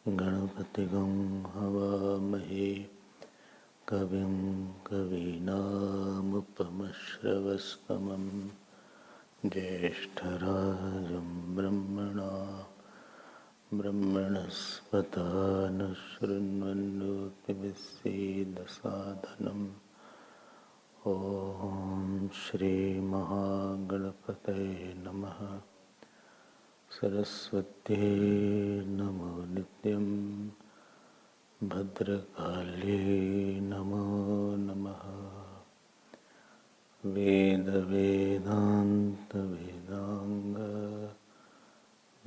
गणपतिगं हवामहे कविं कवीनामुपमश्रवस्तमं ज्येष्ठराजं ब्रह्मणस्पत नशृण्वन्नोतिभिस्सीदसादनम् ॐ श्रीमहागणपतये नमः। सरस्वत्यै नमो नित्यं भद्रकाल्यै नमो नमः। वेदान्त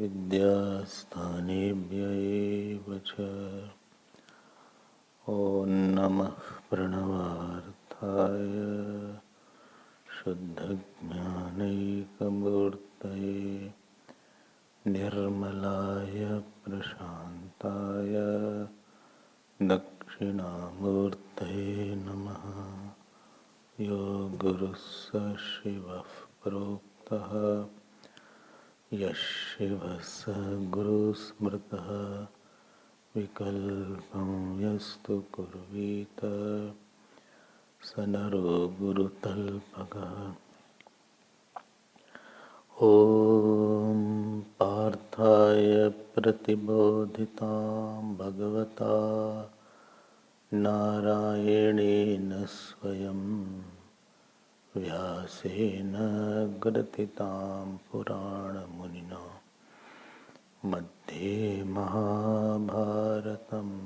विद्यास्थानेभ्य एव च। ॐ नमः प्रणवार्थाय शुद्धज्ञानैकमूर्तये निर्मलाय प्रशान्ताय दक्षिणामूर्तये नमः। यो गुरुः स शिवः प्रोक्तः यः शिवः स गुरुस्मृतः विकल्पं यस्तु कुर्वीत स नरो गुरुतल्पकः। ॐ पार्थाय प्रतिबोधितां भगवता नारायणेन स्वयं व्यासेन ग्रथितां पुराणमुनिना मध्ये महाभारतम्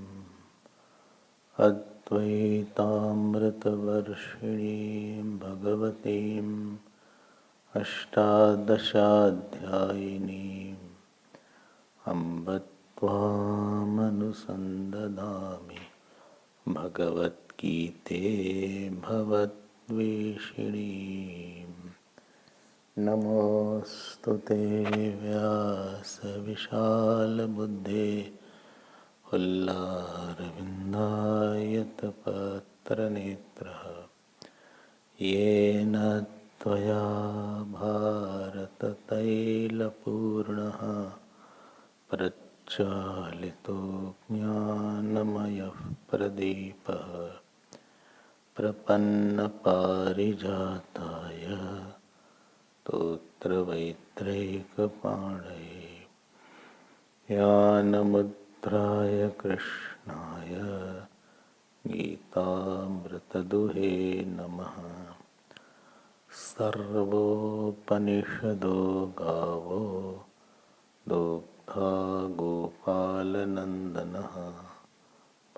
अद्वैतामृतवर्षिणीं भगवतीम् अष्टादशाध्यायिनीम् अम्ब त्वामनुसन्दधामि भगवद्गीते भवद्वेषिणीम्। नमोऽस्तु ते व्यासविशालबुद्धे हुल्लारविन्दायतपत्रनेत्रः येन त्वया भारततैलपूर्णः प्रज्वालितो ज्ञानमयः प्रदीपः प्रपन्नपारिजाताय स्तोत्रवैत्रैकपाणये ज्ञानमुद्राय कृष्णाय गीतामृतदुहे नमः। सर्वोपनिषदो गावो दुग्धा गोपालनन्दनः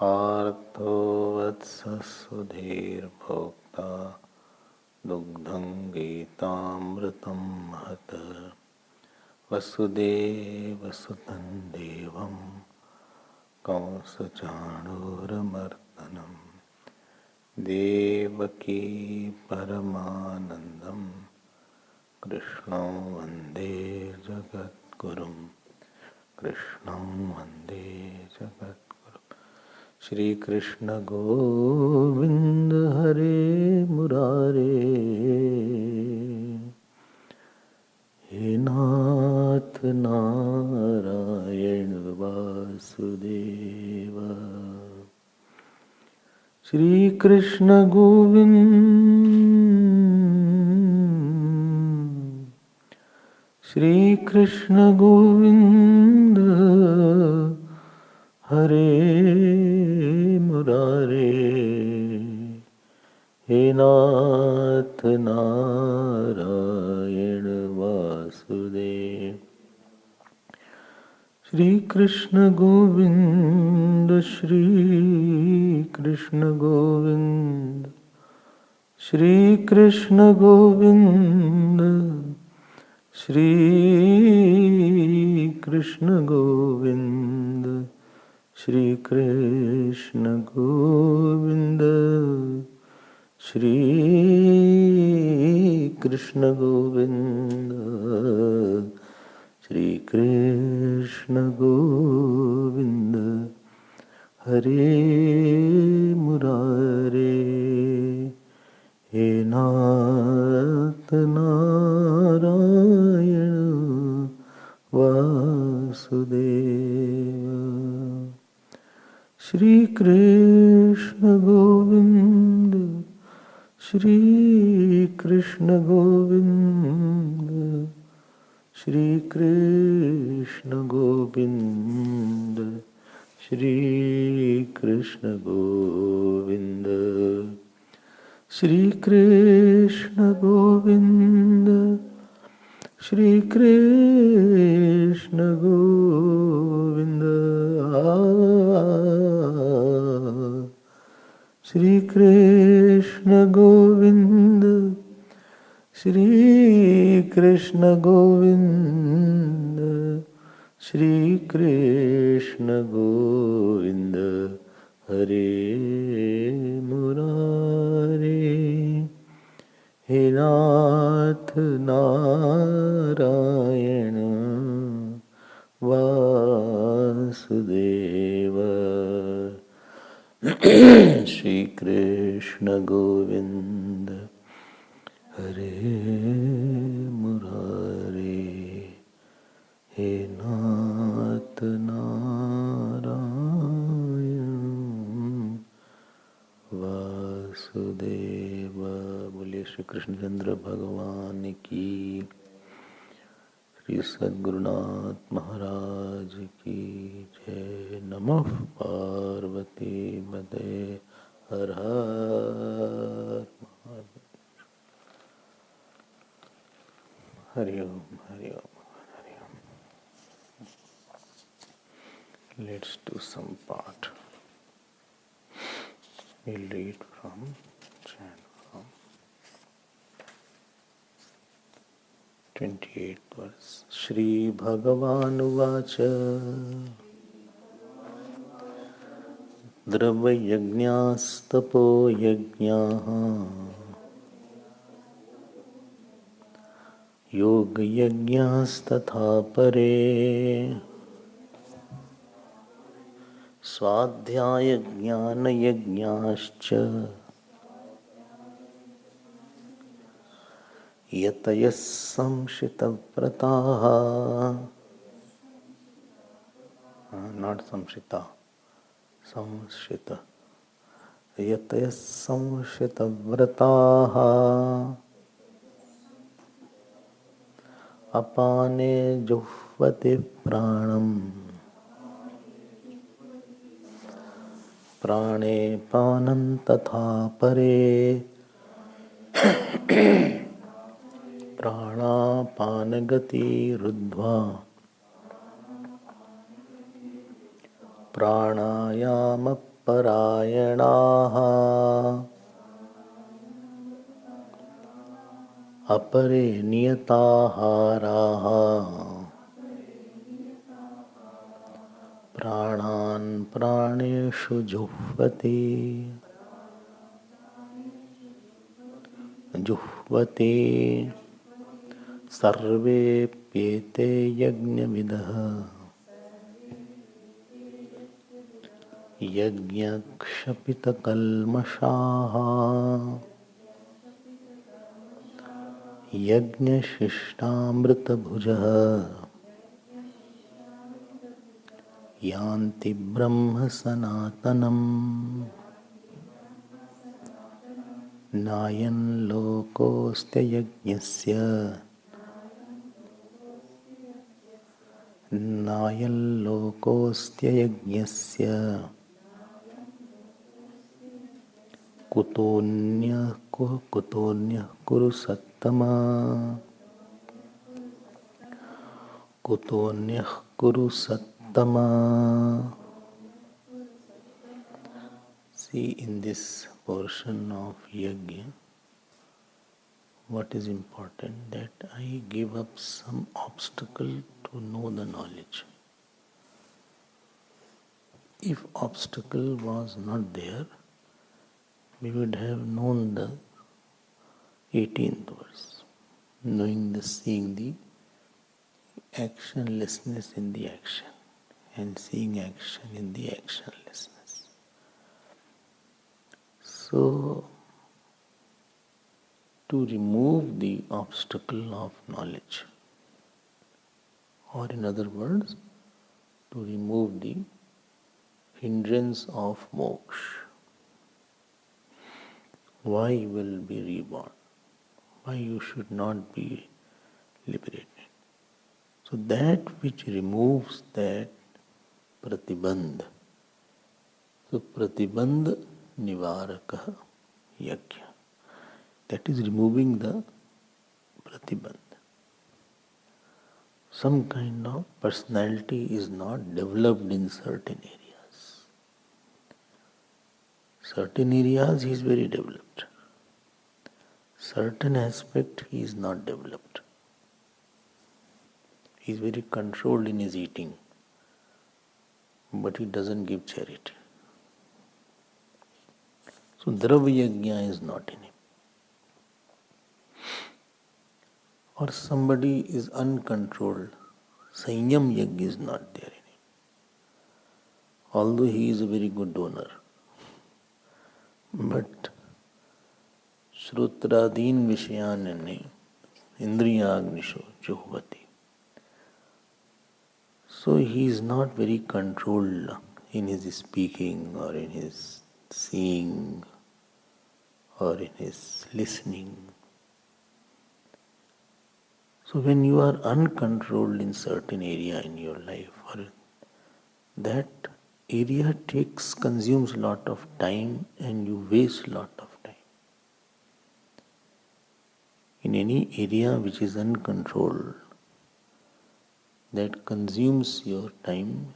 पार्थो वत्ससुधीर्भोक्ता दुग्धं गीतामृतं महत्। वसुदेवसुतं देवं कंसचाणूरमर्दनं देवकी परमानन्दं कृष्णं वन्दे जगद्गुरुं कृष्णं वन्दे जगद्गुरुं। श्रीकृष्ण गोविन्द हरे मुरारे हे नाथ नारायण वासुदेव। श्री कृष्ण गोविंद श्री कृष्ण गोविंद हरे मुरारे हे नाथ नारायण वासुदेव। श्री कृष्ण गोविंद, श्री कृष्ण गोविंद, श्री कृष्ण गोविंद, श्री कृष्ण गोविंद, श्री कृष्ण गोविंद, श्री कृष्ण गोविंद, श्री कृष्ण गोविंद, हरे मुरारे, हे नाथ नारायण वासुदेव। श्री कृष्ण गोविंद, श्री कृष्ण गोविंद, श्री कृष्ण गोविंद, श्री कृष्ण गोविंद, श्री कृष्ण गोविंद, श्री कृष्ण गोविंद, श्री कृष्ण गोविंद, श्री कृष्ण गोविंद, श्री कृष्ण गोविंद, हरे मुरारे, हे नाथ नारायण वासुदेव। श्री कृष्ण गोविंद, हरे मुरारे, हे नाथ नारायण वासुदेव। बोलिए श्री कृष्णचंद्र भगवान की, श्री सद्गुरुनाथ महाराज की जय। नमः पार्वती पते, हर हर महादेव। हरि ओम, हरि ओम, हरि ओम। Let's do some part. We'll read from chant from 28th verse. Shri Bhagavan Uvacha Dravayagnastapo yajnaha Yoga-yajnastatha pare Swadhyaya-jnana-yajnascha Yatayas samshita-vrataha, not samshita, samshita. Yatayas samshita-vrataha apane juhvati pranam prane panam tatha pare प्राणापानगति रुद्ध्वा प्राणायामपरायणाः अपरे नियताहाराः प्राणान् प्राणेषु जुह्वति जुह्वति सर्वेप्येते यज्ञविदः यज्ञक्षपितकल्मषाः यज्ञशिष्टामृतभुजः यान्ति ब्रह्म सनातनम् नायं लोकोऽस्त्य यज्ञस्य नायं लोकोऽस्त्य यज्ञस्य कुतोऽन्यः कुरु सत्तमा कुतोऽन्यः कुरु सत्तमा Tama. See, in this portion of Yagna, what is important that I give up some obstacle to know the knowledge. If obstacle was not there, we would have known the 18th verse, seeing the actionlessness in the action and seeing action in the actionlessness. So, to remove the obstacle of knowledge, or in other words, to remove the hindrance of moksha, why you will be reborn, why you should not be liberated. So that which removes that pratibandha, so pratibandha nivaraka yagna, that is removing the pratibandha. Some kind of personality is not developed in certain areas. Certain areas he is very developed. Certain aspect he is not developed. He is very controlled in his eating, but he doesn't give charity. So dravya yagna is not in him. Or somebody is uncontrolled, sanyam yagna is not there in him. Although he is a very good donor, but shrutradin vishayanane yagnashishta juhvati. So he is not very controlled in his speaking or in his seeing or in his listening. So when you are uncontrolled in certain area in your life, or that area consumes a lot of time and you waste a lot of time. In any area which is uncontrolled, that consumes your time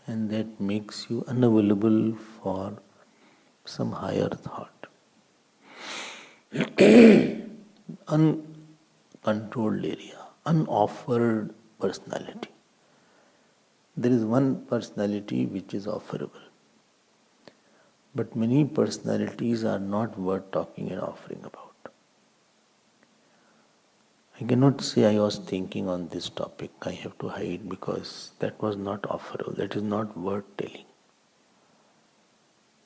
and that makes you unavailable for some higher thought. Uncontrolled area, unoffered personality. There is one personality which is offerable, but many personalities are not worth talking and offering about. I cannot say I was thinking on this topic, I have to hide because that was not offerable, that is not worth telling.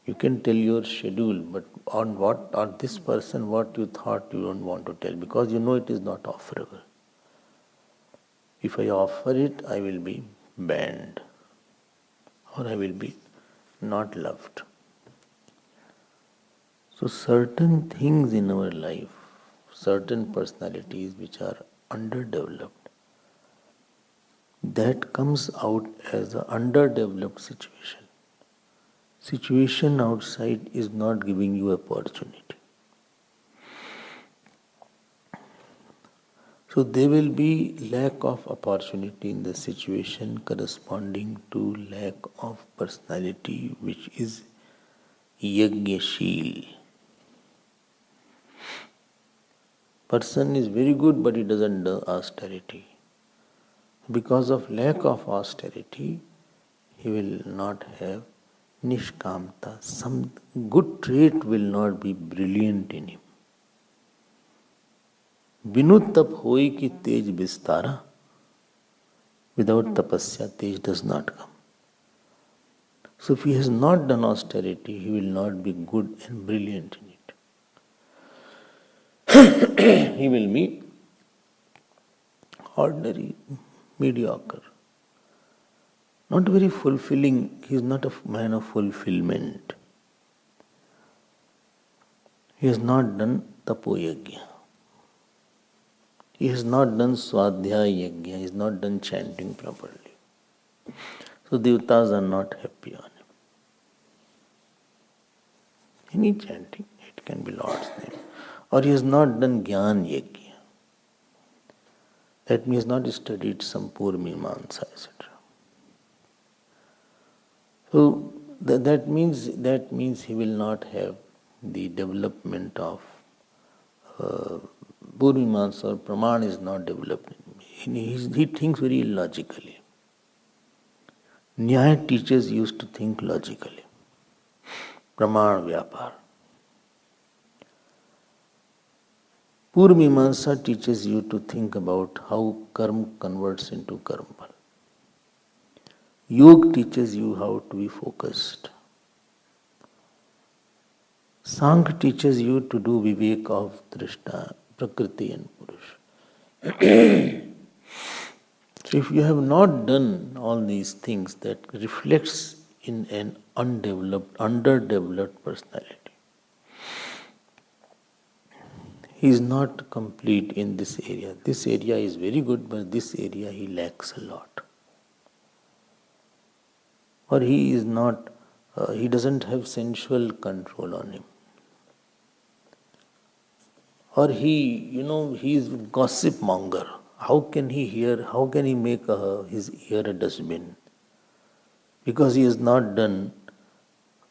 You can tell your schedule, but on this person what you thought you don't want to tell because you know it is not offerable. If I offer it, I will be banned or I will be not loved. So certain things in our life, certain personalities which are underdeveloped, that comes out as an underdeveloped situation. Situation outside is not giving you opportunity. So there will be lack of opportunity in the situation corresponding to lack of personality which is yagnashil. Person is very good but he doesn't do austerity. Because of lack of austerity, he will not have nishkamta. Some good trait will not be brilliant in him. Vinut tap hoi ki tej vistara. Without tapasya, tej does not come. So if he has not done austerity, he will not be good and brilliant in it. He will be ordinary, mediocre. Not very fulfilling. He is not a man of fulfillment. He has not done tapo yagya. He has not done swadhyaya yagya. He has not done chanting properly. So devatas are not happy on him. Any chanting, it can be Lord's name. Or he has not done jnana yagya. That means not studied some poor mimamsa, etc. So that means he will not have the development of Purvimamsa or Praman is not developed. He thinks very illogically. Nyaya teachers used to think logically. Praman Vyapar. Purvimamsa teaches you to think about how karma converts into karma. Yoga teaches you how to be focused. Sankhya teaches you to do vivek of drishta, prakriti and purusha. So if you have not done all these things, that reflects in an underdeveloped personality. He is not complete in this area. This area is very good, but this area he lacks a lot. Or he is not, he doesn't have sensual control on him. Or he is gossip monger. How can he make his ear a dustbin? Because he has not done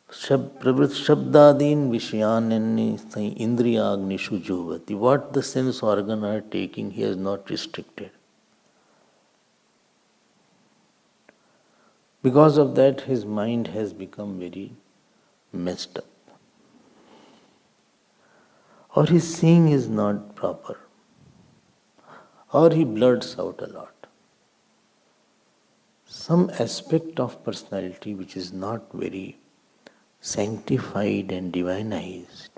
Shabdadin Vishyan Indriyagnishu Juvati. What the sense organ are taking, he has not restricted. Because of that, his mind has become very messed up. Or his seeing is not proper. Or he blurts out a lot. Some aspect of personality which is not very sanctified and divinized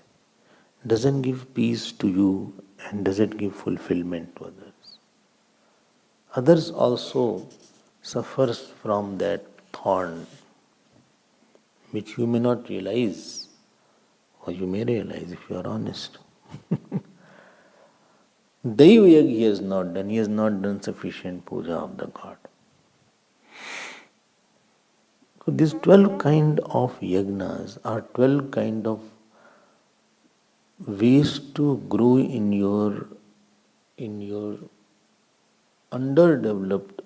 doesn't give peace to you and doesn't give fulfillment to others. Others also suffers from that thorn which you may not realize, or you may realize if you are honest. Daiva yag he has not done sufficient puja of the God. So these 12 kind of yagnas are 12 kind of ways to grow in your underdeveloped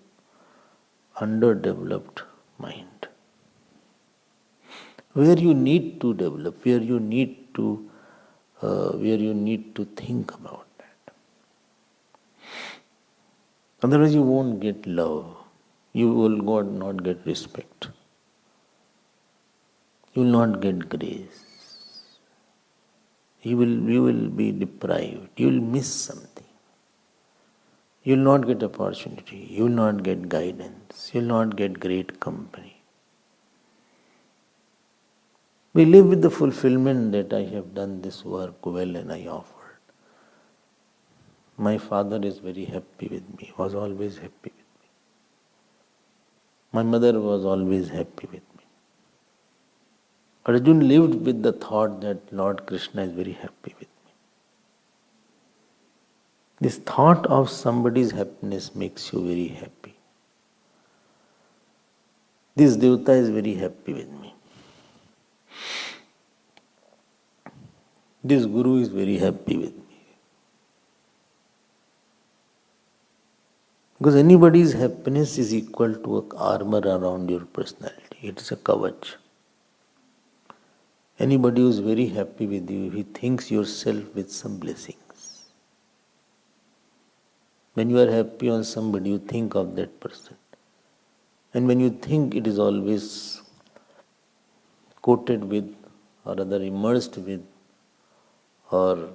mind. Where you need to develop, where you need to think about that. Otherwise you won't get love. You will not get respect. You will not get grace. You will be deprived. You will miss something. You will not get opportunity. You will not get guidance. You will not get great company. We live with the fulfillment that I have done this work well and I offered. My father is very happy with me, was always happy with me. My mother was always happy with me. Arjun lived with the thought that Lord Krishna is very happy with me. This thought of somebody's happiness makes you very happy. This Devata is very happy with me. This Guru is very happy with me. Because anybody's happiness is equal to an armor around your personality. It is a kavach. Anybody who is very happy with you, he thinks yourself with some blessings. When you are happy on somebody, you think of that person. And when you think, it is always coated with, or rather immersed with, or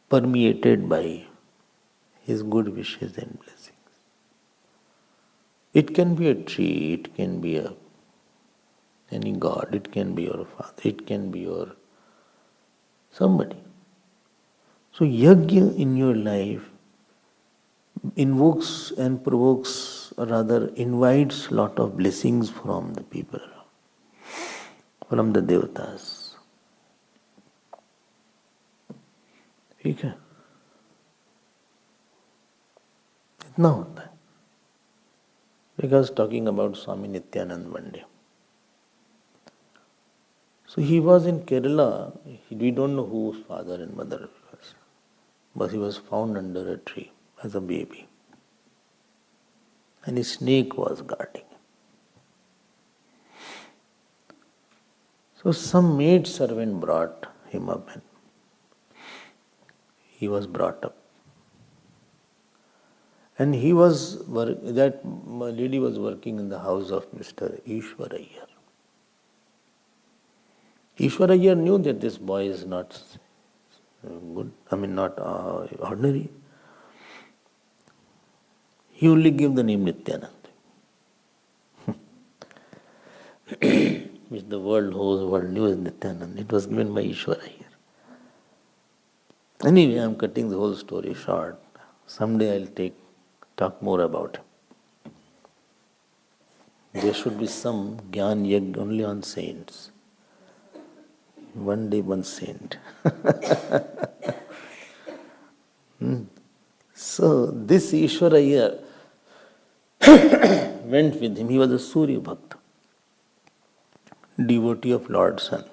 permeated by his good wishes and blessings. It can be a tree, it can be any god, it can be your father, it can be your somebody. So yajna in your life invokes and provokes, or rather invites lot of blessings from the people around, from the devatas. ठीक है, इतना होता है. Because talking about Swami Nityanand one day. So he was in Kerala. We don't know whose father and mother was, but he was found under a tree as a baby, and a snake was guarding him. So some maid servant brought him up and he was brought up. And that lady was working in the house of Mr. Ishwar Iyer. Ishwar Iyer knew that this boy is not good, not ordinary. He only gave the name Nityanand, which the whole world knew as Nityanand. It was given by Ishwar Iyer. Anyway, I am cutting the whole story short. Someday I'll talk more about him. There should be some Gyan Yagna only on saints. One day, one saint. So this Ishwar Iyer went with him. He was a Surya Bhakta, devotee of Lord Sun.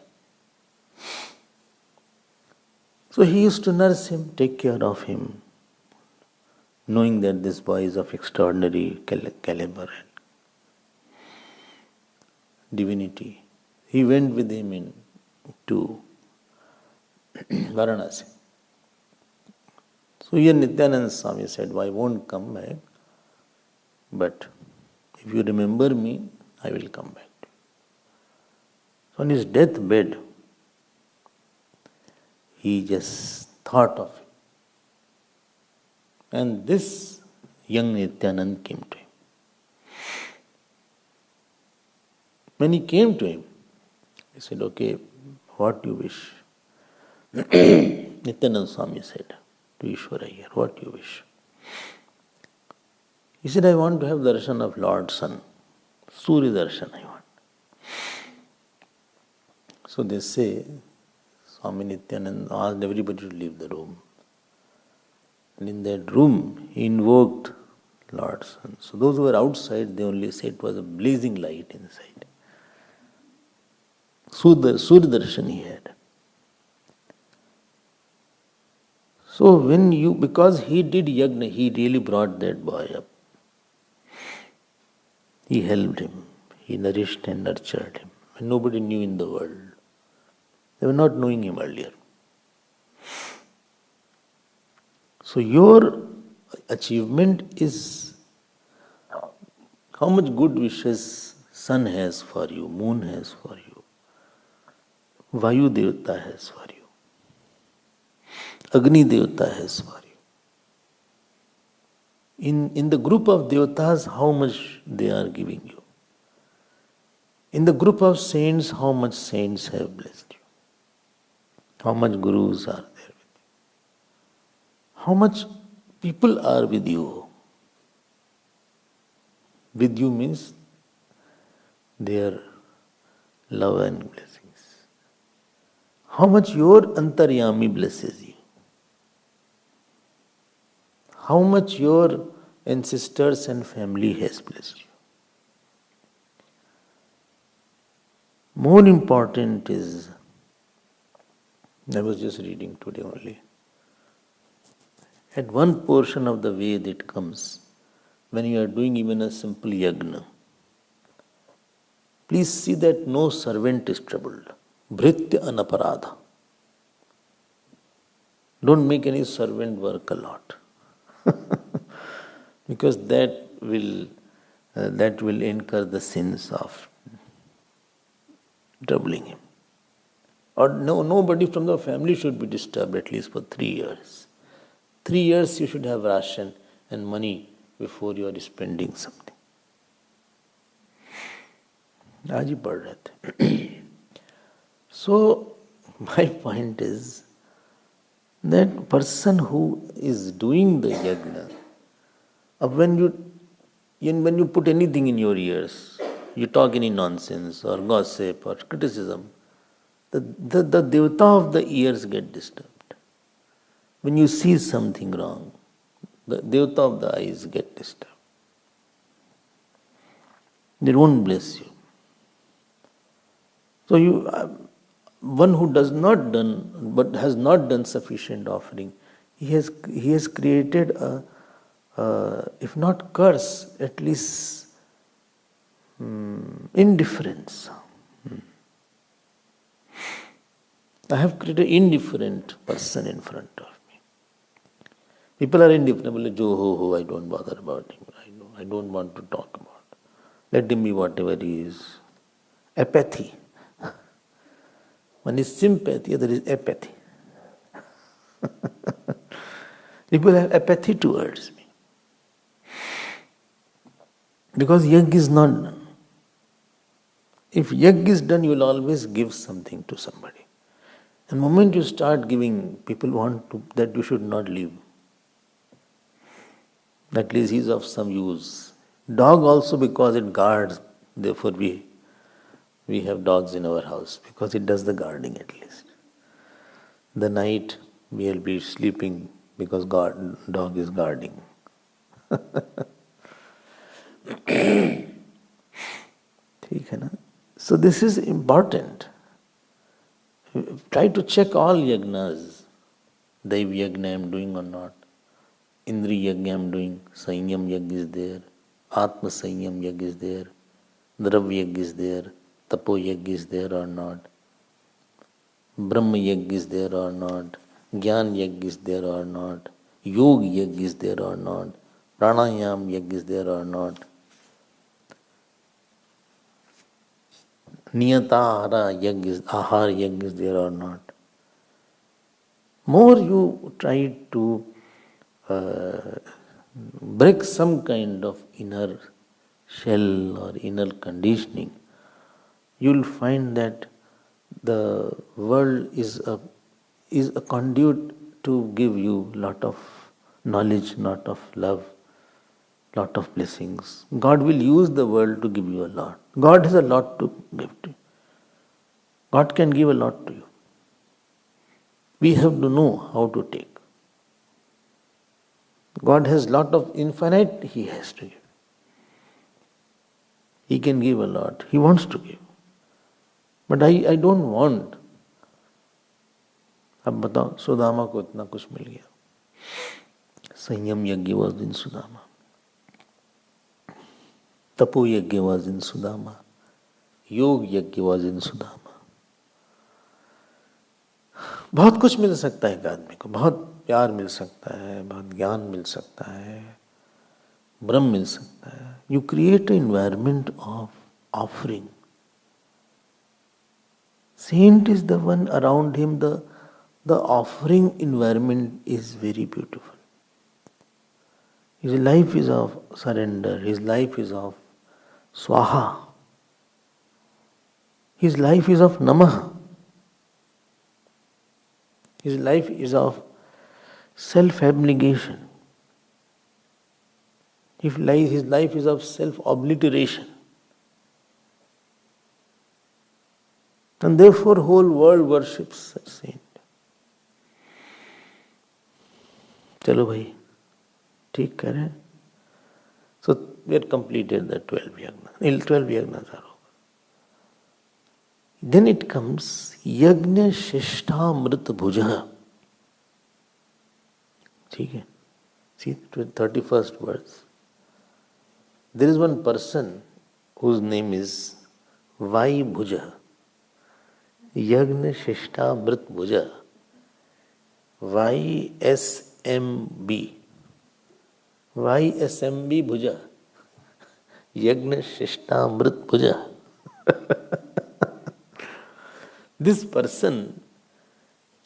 So he used to nurse him, take care of him, knowing that this boy is of extraordinary caliber and divinity. He went with him to Varanasi. So here Nityananda Swami said, I won't come back, but if you remember me, I will come back. So on his deathbed, he just thought of him. And this young Nityanand came to him. When he came to him, he said, okay, what you wish? Nityananda Swami said to Ishwar Iyer, what you wish? He said, I want to have darshan of Lord Sun. Surya darshan I want. So they say, Swami Nityananda asked everybody to leave the room. And in that room, he invoked Lord Sun. So those who were outside, they only say it was a blazing light inside. Surya darshan he had. So because he did yagna, he really brought that boy up. He helped him. He nourished and nurtured him. When nobody knew in the world. They were not knowing him earlier. So your achievement is how much good wishes sun has for you, moon has for you, Vayu Devata has for you, Agni Devata has for you. In the group of Devatas, how much they are giving you. In the group of saints, how much saints have blessed you. How much gurus are there with you. How much people are with you. With you means their love and blessings. How much your antaryami blesses you. How much your ancestors and family has blessed you. More important is, I was just reading today only, at one portion of the way that comes, when you are doing even a simple yagna, please see that no servant is troubled. Vritti anaparada. Don't make any servant work a lot. Because that will incur the sins of troubling him. Or nobody from the family should be disturbed at least for 3 years. 3 years you should have ration and money before you are spending something. आज ही पढ़ रहे थे. So my point is that person who is doing the yagna, when you put anything in your ears, you talk any nonsense or gossip or criticism, the devata of the ears get disturbed. When you see something wrong, the devata of the eyes get disturbed. They won't bless you. So one who has not done sufficient offering, he has created a if not curse, at least indifference. I have created an indifferent person in front of me. People are indifferent. Like, Joe, ho, I don't bother about him. I don't want to talk about it. Let him be whatever he is. Apathy. One is sympathy, other is apathy. People have apathy towards me. Because yajna is not done. If yajna is done, you will always give something to somebody. The moment you start giving, people want to, that you should not leave. At least he is of some use. Dog also, because it guards, therefore we have dogs in our house, because it does the guarding at least. The night we will be sleeping because dog is guarding. So this is important. Try to check all yagnas. Daiv yagna I am doing or not. Indri yagna I am doing. Sanyam yagna is there. Atma sanyam yagna is there. Dravya yagna is there. Tapo yagna is there or not. Brahma yagna is there or not. Gyan yagna is there or not. Yog yagna is there or not. Pranayam yagna is there or not. Niyatahara yagna is there or not. More you try to break some kind of inner shell or inner conditioning, you will find that the world is a conduit to give you lot of knowledge, lot of love, lot of blessings. God will use the world to give you a lot. God has a lot to give to you. God can give a lot to you. We have to know how to take. God has lot of infinite, He has to give. He can give a lot. He wants to give. But I don't want. अब बताओ सुदामा को इतना कुछ मिल गया. संयम यज्ञ was in Sudama. Tapo yajna was in Sudama. Yog yajna was in Sudama. बहुत कुछ मिल सकता है एक आदमी को. बहुत प्यार मिल सकता है, बहुत ज्ञान मिल सकता है, ब्रह्म मिल सकता है. You create an environment of offering. Saint is the one around him, the offering environment is very beautiful. His life is of surrender, his life is of swaha, his life is of namaha, his life is of self-abnegation, his life is of self-obliteration. And therefore whole world worships such saint. चलो भाई ठीक करें. So we have completed the 12 yagnas. 12 yagnas are over. Then it comes yagnashishta amrit bhuja. ठीक है. See 31st verse. There is one person whose name is Vai Bhuja. Yagnashishta amrit bhuja. YSMB. YSMB Bhuja. Yagnashishta amrit bhuja. This person,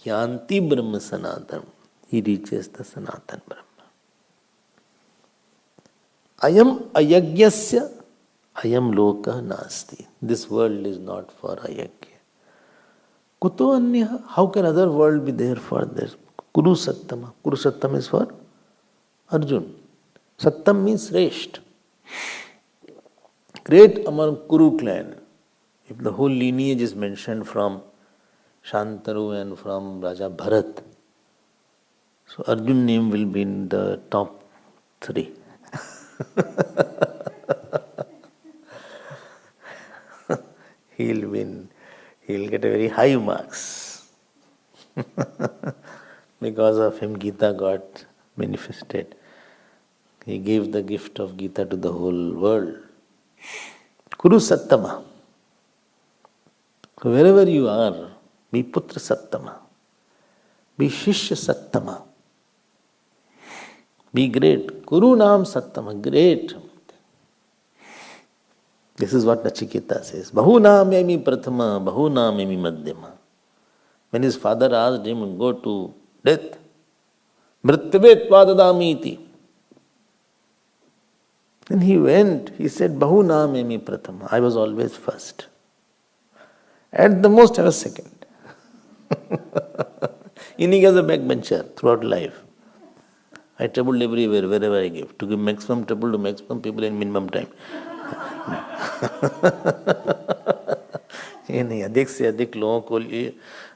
Yanti Brahma Sanatan, he reaches the Sanatan Brahma. Ayam ayagyasya, ayam loka nasti. This world is not for ayagya. Kuto anya, how can other world be there for this? Kuru Sattama. Kuru Sattama is for Arjun. Sattam means Sresht. Great among Kuru clan. If the whole lineage is mentioned from Shantanu and from Raja Bharat, so Arjun name will be in the top 3. He'll win. He'll get a very high marks. Because of him, Gita got manifested. He gave the gift of Gita to the whole world. Kuru Sattama. So wherever you are, Be Putra Sattama. Be Shishya Sattama. Be great. Kuru Nam Sattama. Great. This is what Nachiketa says. Bahuna memi prathama, bahuna memi madhyama. When his father asked him, go to death, mrityave tvadadamiti. Then he went, he said, bahuna memi prathama. I was always first. At the most, I was second. Unique as a backbencher throughout life. I traveled everywhere, wherever I gave. To give maximum trouble to maximum people in minimum time. ये नहीं, अधिक से अधिक लोगों को लिए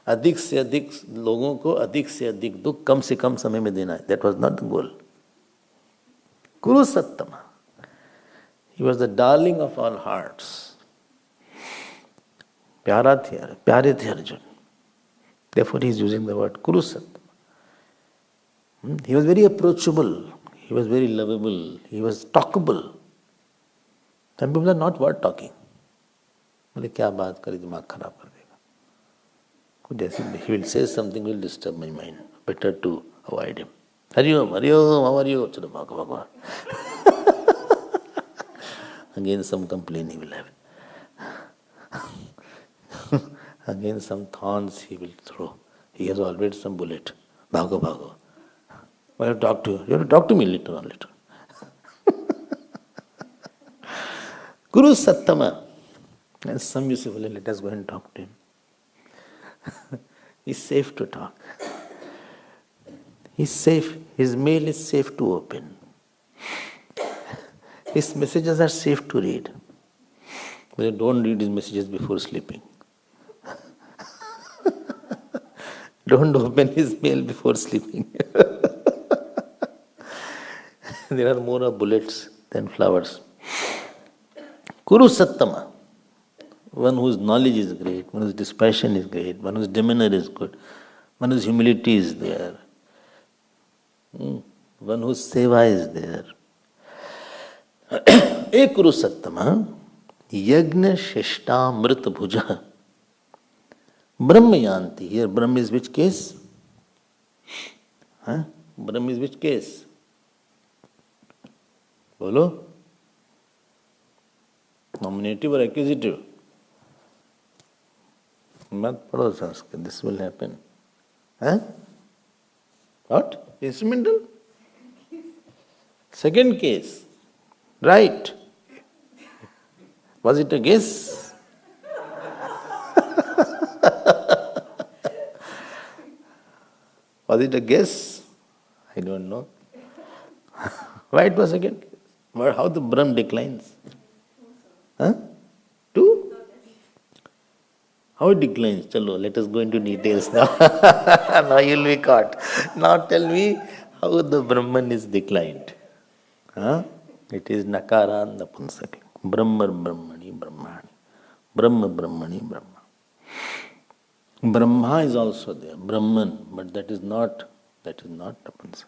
अधिक से अधिक लोगों को अधिक से अधिक दुख कम से कम समय में देना है. That was not the goal. Kuru Sattama. He was the darling of all hearts. प्यारे थे Arjun. Therefore he is using the word Kuru Sattama. He was very approachable. He was very lovable. He was talkable. Some people are not worth talking. बोले क्या बात करी, दिमाग खराब कर देगा. कुछ ऐसे, he will say something will disturb my mind. Better to avoid him. Hariom, how are you? चलो भागो भागो. Again some complaint he will have. Again some thorns he will throw. He has already some bullet. Bhago, bhago. I have to talk to you. You have to talk to me later on later. Guru Sattama. And some used to say, let us go and talk to him. He's safe to talk. He's safe. His mail is safe to open. His messages are safe to read. But don't read his messages before sleeping. Don't open his mail before sleeping. There are more of bullets than flowers. Kuru Sattama. One whose knowledge is great, one whose dispassion is great, one whose demeanor is good, one whose humility is there, one whose seva is there. E Kuru Sattama, yagnashishta mrita bhuja. Brahma yanti. Here Brahma is which case? Brahma is which case? Bolo? Nominative or accusative? Mat padho Sanskrit. This will happen. What? Instrumental? Second case. Right. Was it a guess? Was it a guess? I don't know. Why it was second case? How the Brahm declines? Two? How it declines? Chalo, let us go into details now. Now you will be caught. Now tell me how the Brahman is declined. It is Nakara Napunsaka. Brahma Brahmani Brahmani. Brahma Brahmani Brahma. Brahma is also there. Brahman, but that is not Napunsaka.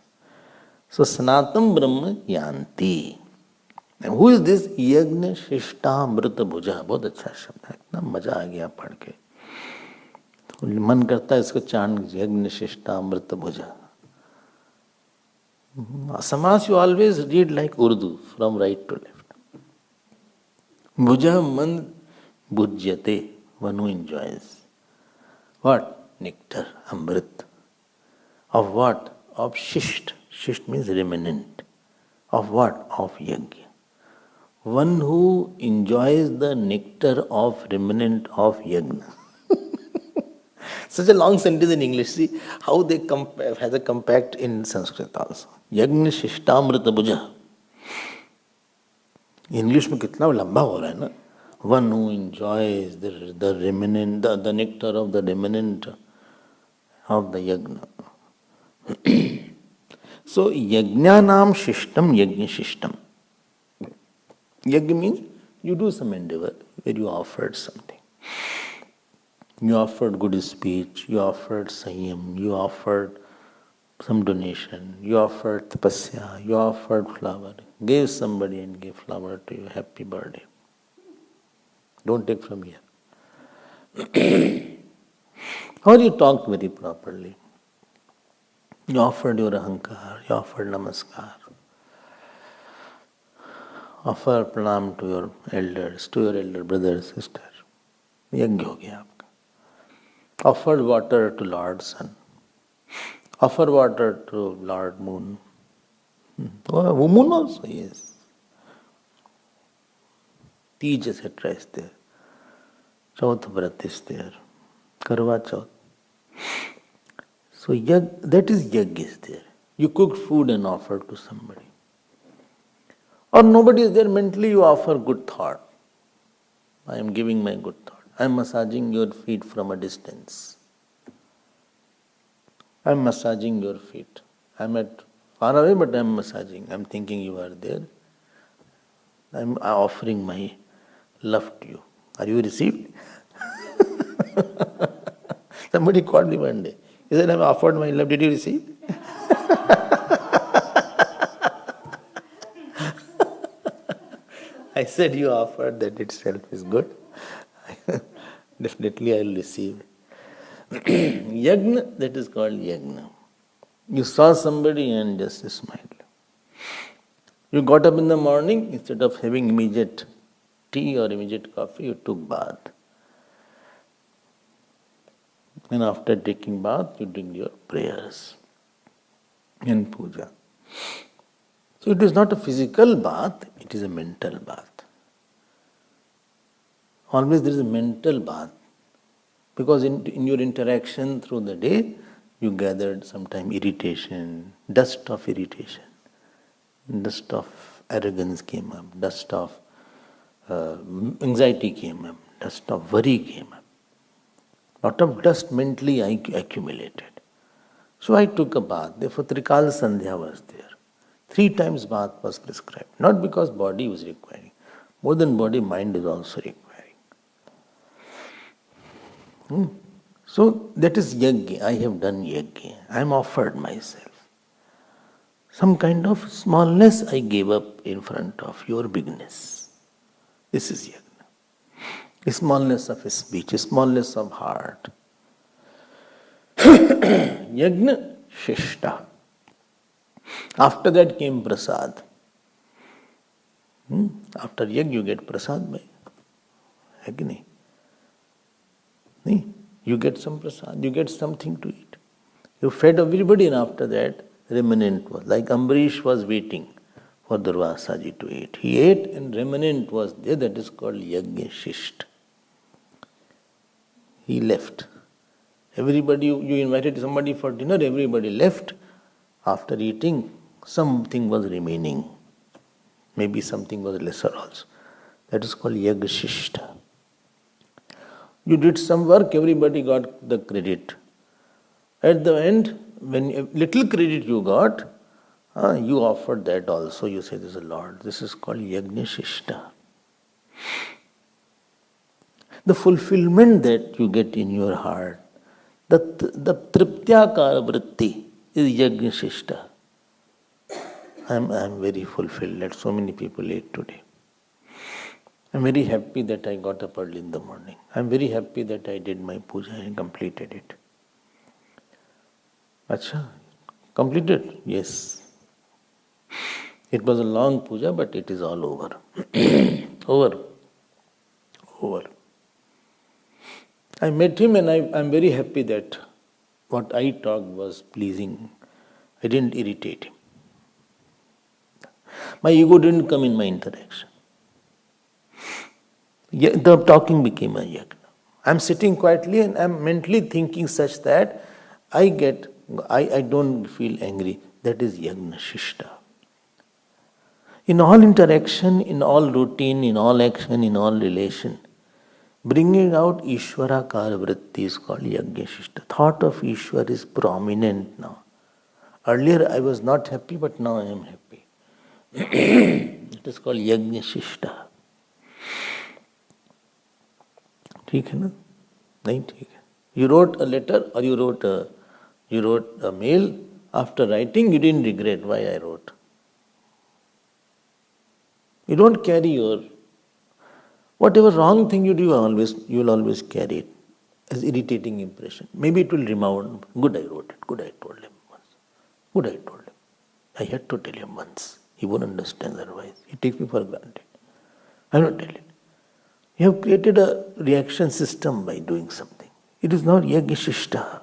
So Sanatam Brahma Yanti. And who is this? Yagnashishta Amrita Bhuja. बहुत अच्छा शब्द है. इतना मजा आ गया पढ़ के. मन करता है इसको चांद यज्ञशिष्टा अमृत भुजा. Samas you always read like Urdu from right to left. Bhuja man bhujyate, one who enjoys. What? Nectar, amrit. Of what? Of shisht. Shisht means remnant. Of what? Of yajna. One who enjoys the nectar of remnant of yagna. Such a long sentence in English. See how they has a compact in Sanskrit also. Yagnashishta amrita bhuja. English में कितना लंबा हो रहा है ना. One who enjoys the remnant, the nectar of the remnant of the yagna. So yagnanam shishtam yagnashishtam. Yagna means you do some endeavor where you offered something. You offered good speech, you offered sanyam, you offered some donation, you offered tapasya, you offered flower, gave somebody and gave flower to you, happy birthday. Don't take from here. Or you talked very properly. You offered your Ahamkaar, you offered namaskar, offer pranam to your elders, to your elder brother, sister. Yajna ho gaya aapka. Offered water to Lord Sun. Offer water to Lord Moon. Oh, woman also, yes. Tej, etc. is there. Chauth Vrat is there. Karwa Chauth. So that is yajna is there. You cooked food and offered to somebody. Or nobody is there, mentally you offer good thought. I am giving my good thought. I am massaging your feet from a distance. I am massaging your feet. I am at far away, but I am massaging. I am thinking you are there. I am offering my love to you. Are you received? Somebody called me one day. He said, I have offered my love. Did you receive? I said, you offered, that itself is good. Definitely I will receive. Yagna, that is called yagna. You saw somebody and just smiled. You got up in the morning, instead of having immediate tea or immediate coffee, you took bath. And after taking bath, you did your prayers and puja. So it is not a physical bath, it is a mental bath. Always there is a mental bath. Because in your interaction through the day, you gathered sometime irritation, dust of irritation, dust of arrogance came up, dust of anxiety came up, dust of worry came up. Lot of dust mentally accumulated. So I took a bath. Therefore, Trikal Sandhya was there. 3 times bath was prescribed. Not because body was requiring. More than body, mind is also requiring. So that is yajna. I have done yajna. I am offered myself. Some kind of smallness I gave up in front of your bigness. This is yajna. Smallness of speech, smallness of heart. Yagnashishta. After that came prasad. After yajna you get prasad by Agni. You get some prasad, you get something to eat. You fed everybody, and after that remnant was, like Ambarish was waiting for Durvasaji to eat. He ate and remnant was there, that is called yagnashishta. He left. Everybody, you invited somebody for dinner, everybody left. After eating, something was remaining. Maybe something was lesser also. That is called yagnashishta. You did some work, everybody got the credit. At the end, when little credit you got, you offered that also. You say, this is Lord. This is called yagnashishta. The fulfillment that you get in your heart, the triptyakara vritti is yagnashishta. I am very fulfilled that so many people ate today. I am very happy that I got up early in the morning. I am very happy that I did my puja and completed it. Acha, completed? Yes. It was a long puja, but it is all over. Over. I met him and I am very happy that what I talked was pleasing. I didn't irritate him. My ego didn't come in my interaction. The talking became a yagna. I am sitting quietly and I am mentally thinking such that I don't feel angry. That is yagnashishta. In all interaction, in all routine, in all action, in all relation, bringing out Ishwaraakar vritti is called yagnashishta. Thought of Ishwar is prominent now. Earlier I was not happy, but now I am happy. It is called yagnashishta. ठीक है ना? नहीं ठीक है. You wrote a letter or you wrote a mail. After writing, you didn't regret why I wrote. You don't carry your whatever wrong thing you do. You will always carry it. as irritating impression. Maybe it will remind, good I wrote it, good I told him once, good I told him. I had to tell him once. He won't understand otherwise. He takes me for granted. I will not tell it. You have created a reaction system by doing something. It is not yagnashishta.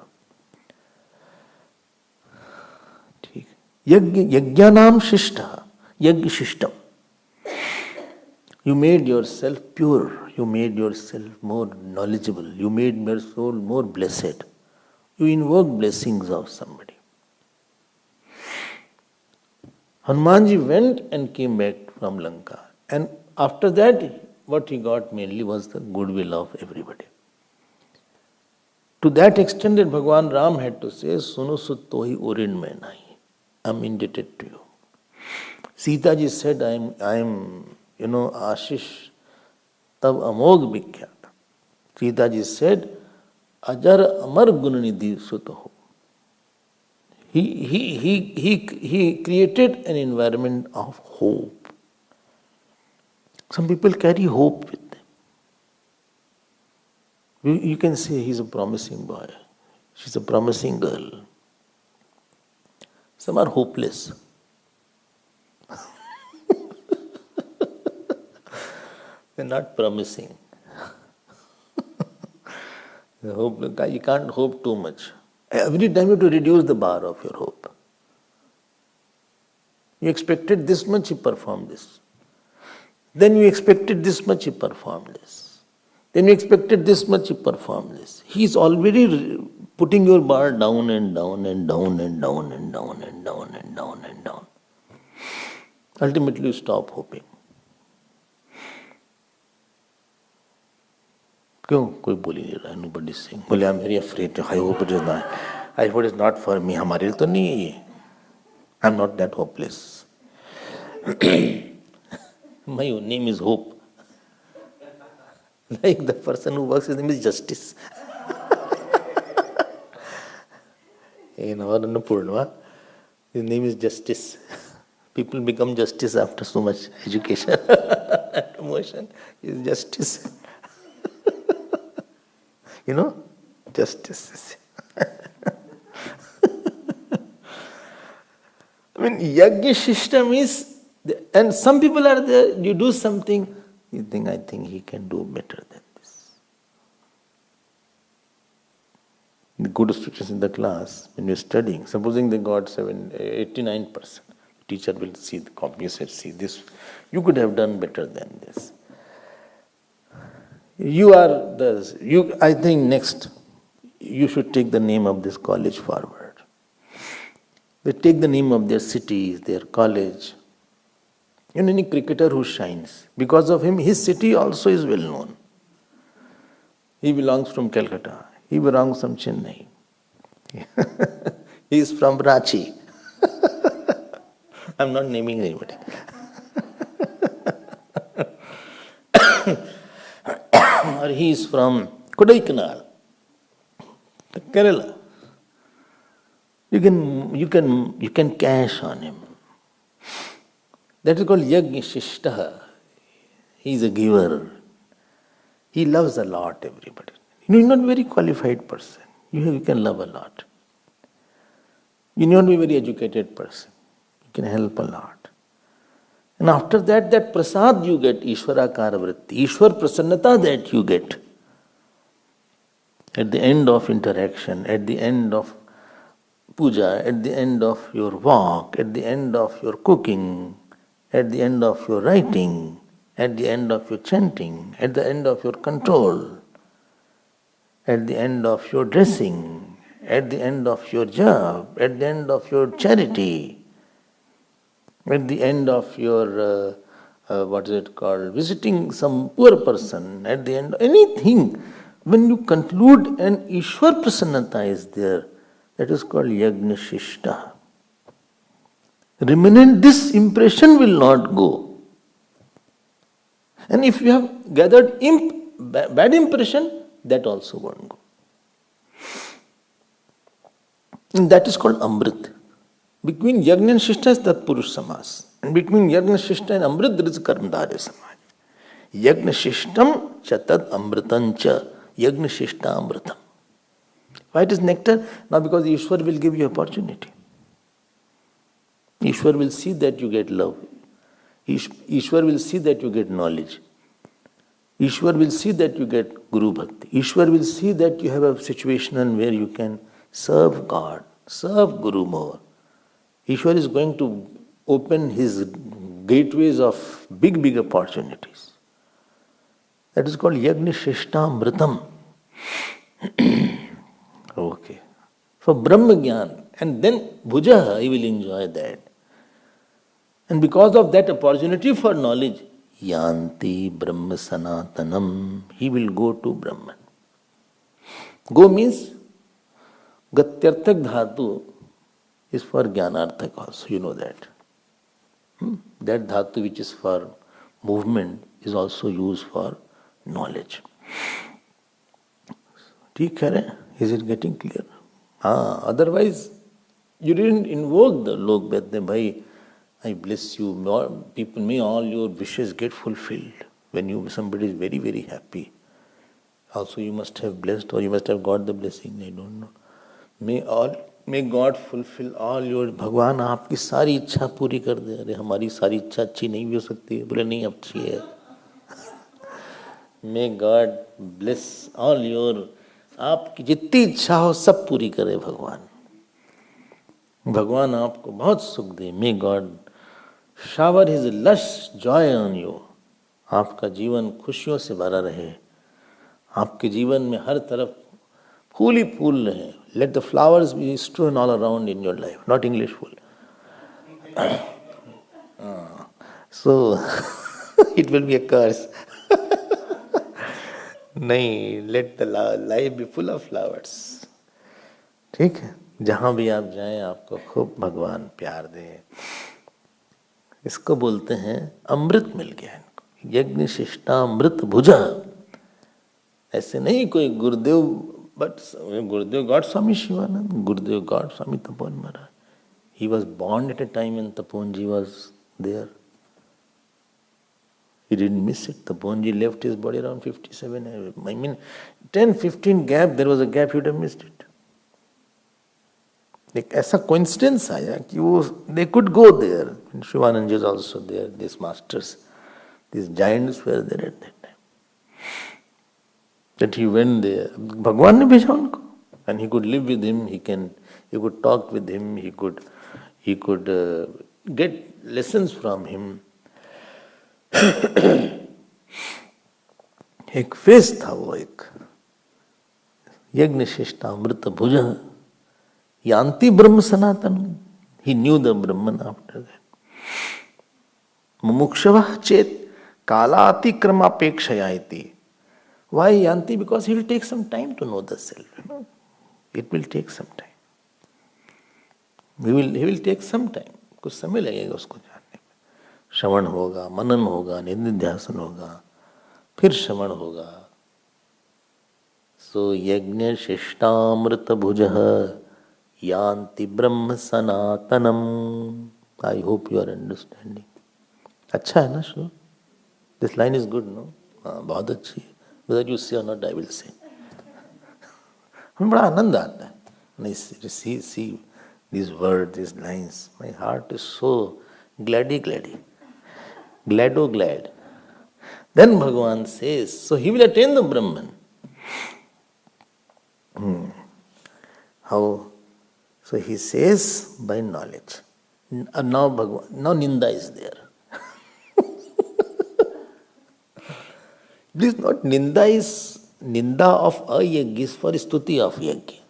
Yagyanam shishta. Yagnashishtam. You made yourself pure. You made yourself more knowledgeable. You made your soul more blessed. You invoke blessings of somebody. Hanumanji went and came back from Lanka. And after that, what he got mainly was the goodwill of everybody. To that extent that Bhagavan Ram had to say, Sunu suttohi urin mein nahi. I am indebted to you. Sita ji said, I am, Ashish tab amog bikhyat. Sita ji said, Ajar amar gunanidhi sutaho. He created an environment of hope. Some people carry hope with them. You can say he's a promising boy. She's a promising girl. Some are hopeless. They're not promising. You can't hope too much. Every time you have to reduce the bar of your hope. You expected this much, you performed this. Then you expected this much, you performed this. Then you expected this much, you performed this. He's already putting your bar down and down and down and down and down and down and down and down. Ultimately you stop hoping. क्यों कोई बोल ही नहीं रहा, nobody is saying. बोले I'm very afraid. I hope it is not. I hope it is not for me. हमारे लिए तो नहीं है ये. I'm not that hopeless. My name is Hope. Like the person who works, his name is Justice. In our Annapurna, his name is Justice. People become justice after so much education and promotion. He is Justice. Justice. I mean, yagnashishta means, and some people are there, you do something, you think, I think he can do better than this. The good students in the class, when you're studying, supposing they got 89%, teacher will see the copy, you said, see this, you could have done better than this. I think next, you should take the name of this college forward. They take the name of their cities, their college. Any cricketer who shines, because of him, his city also is well known. He belongs from Calcutta. He belongs from Chennai. He is from Ranchi. I'm not naming anybody. Or he is from Kodaikanal, Kerala. You can cash on him. That is called yagnashishta. He is a giver. He loves a lot everybody. You are not a very qualified person. You can love a lot. You need not be a very educated person. You can help a lot. And after that, that prasad you get, Ishwarakar vritti, Ishwar prasannata that you get. At the end of interaction, at the end of puja, at the end of your walk, at the end of your cooking, at the end of your writing, at the end of your chanting, at the end of your control, at the end of your dressing, at the end of your job, at the end of your charity, at the end of your, visiting some poor person, at the end, anything. When you conclude and Ishwar prasannata is there, that is called yagnashishta. Remnant, this impression will not go. And if you have gathered bad impression, that also won't go. And that is called amrit. Between yagna and shishta is tatpurush samas. And between yagna, shishta and amrit there is karmdharya samas. Yagna shishtam cha tad amritancha. yagnashishta amritam. Why it is nectar? Now because Ishwar will give you opportunity. Ishwar will see that you get love. Ishwar will see that you get knowledge. Ishwar will see that you get Guru Bhakti. Ishwar will see that you have a situation where you can serve God, serve Guru more. Ishwar is going to open his gateways of big opportunities. That is called yagnashishta amritam. Okay. For Brahma Gyan. And then Bhuja, he will enjoy that. And because of that opportunity for knowledge, Yanti Brahma Sanatanam, he will go to Brahman. Go means Gatyarthak Dhatu is for Jnanarthak also, you know that. That Dhatu which is for movement is also used for knowledge. ठीक है, is it getting clear? Otherwise, you didn't invoke the Lok Vedya, bhai, I bless you, people, may all your wishes get fulfilled. When somebody is very happy, also you must have blessed or you must have got the blessing, I don't know. May God fulfill all your, भगवान आपकी सारी इच्छा पूरी कर दे. अरे हमारी सारी इच्छा अच्छी नहीं भी हो सकती है, बोले नहीं अच्छी है. May God bless all your, आपकी जितनी इच्छा हो सब पूरी करे भगवान. भगवान आपको बहुत सुख दे. May God shower his lush joy on you. आपका जीवन खुशियों से भरा रहे. आपके जीवन में हर तरफ फूल ही फूल रहे. Let the flowers be strewn all around in your life. Not English fool. So, it will be a curse. नहीं, let the life be full of flowers. ठीक है, जहाँ भी आप जाएं आपको खूब भगवान प्यार दे. इसको बोलते हैं अमृत मिल गया इनको. यज्ञशिष्टा अमृत भुजा. ऐसे नहीं कोई गुरुदेव, but Gurudev got Swami Shivananda, Gurudev got Swami Tapoji Maharaj. He was born at a time when Tapoji was there. He didn't miss it. Tapoji left his body around 57. I mean, 10-15 gap, there was a gap, he would have missed it. एक ऐसा coincidence आया कि वो, they could go there. Shivananda is also there. These masters, these giants were there at that time. That he went there. भगवान ने भेजा उनको. And he could live with him. He could talk with him. He could get lessons from him. एक face था वो, एक यज्ञशिष्टा अमृत भुज यान्ति ब्रह्म सनातन. He knew the Brahman after that. मुमुक्षवः चेत कालातिक्रमापेक्षया इति. Why yanti? Because he will take some time to know the self. It will take some time. He will take some time. कुछ समय लगेगा उसको जानने में. श्रवण होगा, मनन होगा, निधिध्यासन होगा, फिर श्रवण होगा. So यज्ञ शिष्टामृत भुजः यान्ति ब्रह्म सनातनम. I hope you are understanding. अच्छा है ना श्लोक? This line is good, no? बहुत अच्छी है. Whether you say or not, I will say. हमें बड़ा आनंद आता है. नहीं, see these words, these lines. My heart is so glad. Then Bhagavan says, so he will attain the Brahman. How? So he says by knowledge. Now Ninda is there. Please note, Ninda of a yajna is for stuti of yajna.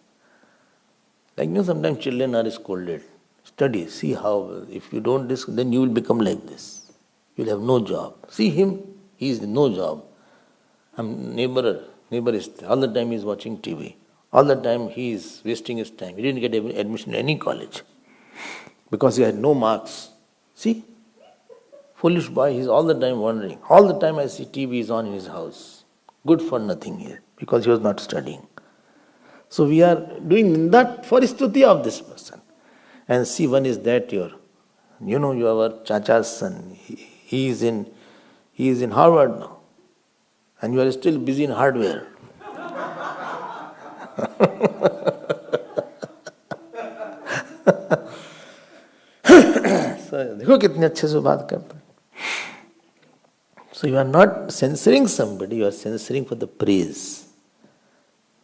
Like sometimes children are scolded. Study, see how, if you don't this, then you will become like this. You will have no job. See him, he is no job. Neighbor is all the time he is watching TV. All the time he is wasting his time. He didn't get admission in any college because he had no marks. See? Foolish boy, he is all the time wandering. All the time I see TV is on in his house. Good for nothing here because he was not studying. So we are doing that for stuti of this person. And see, one is that your Chacha's son. He is in Harvard now. And you are still busy in hardware. देखो कितने अच्छे से बात करता है. So you are not censoring somebody, you are censoring for the praise.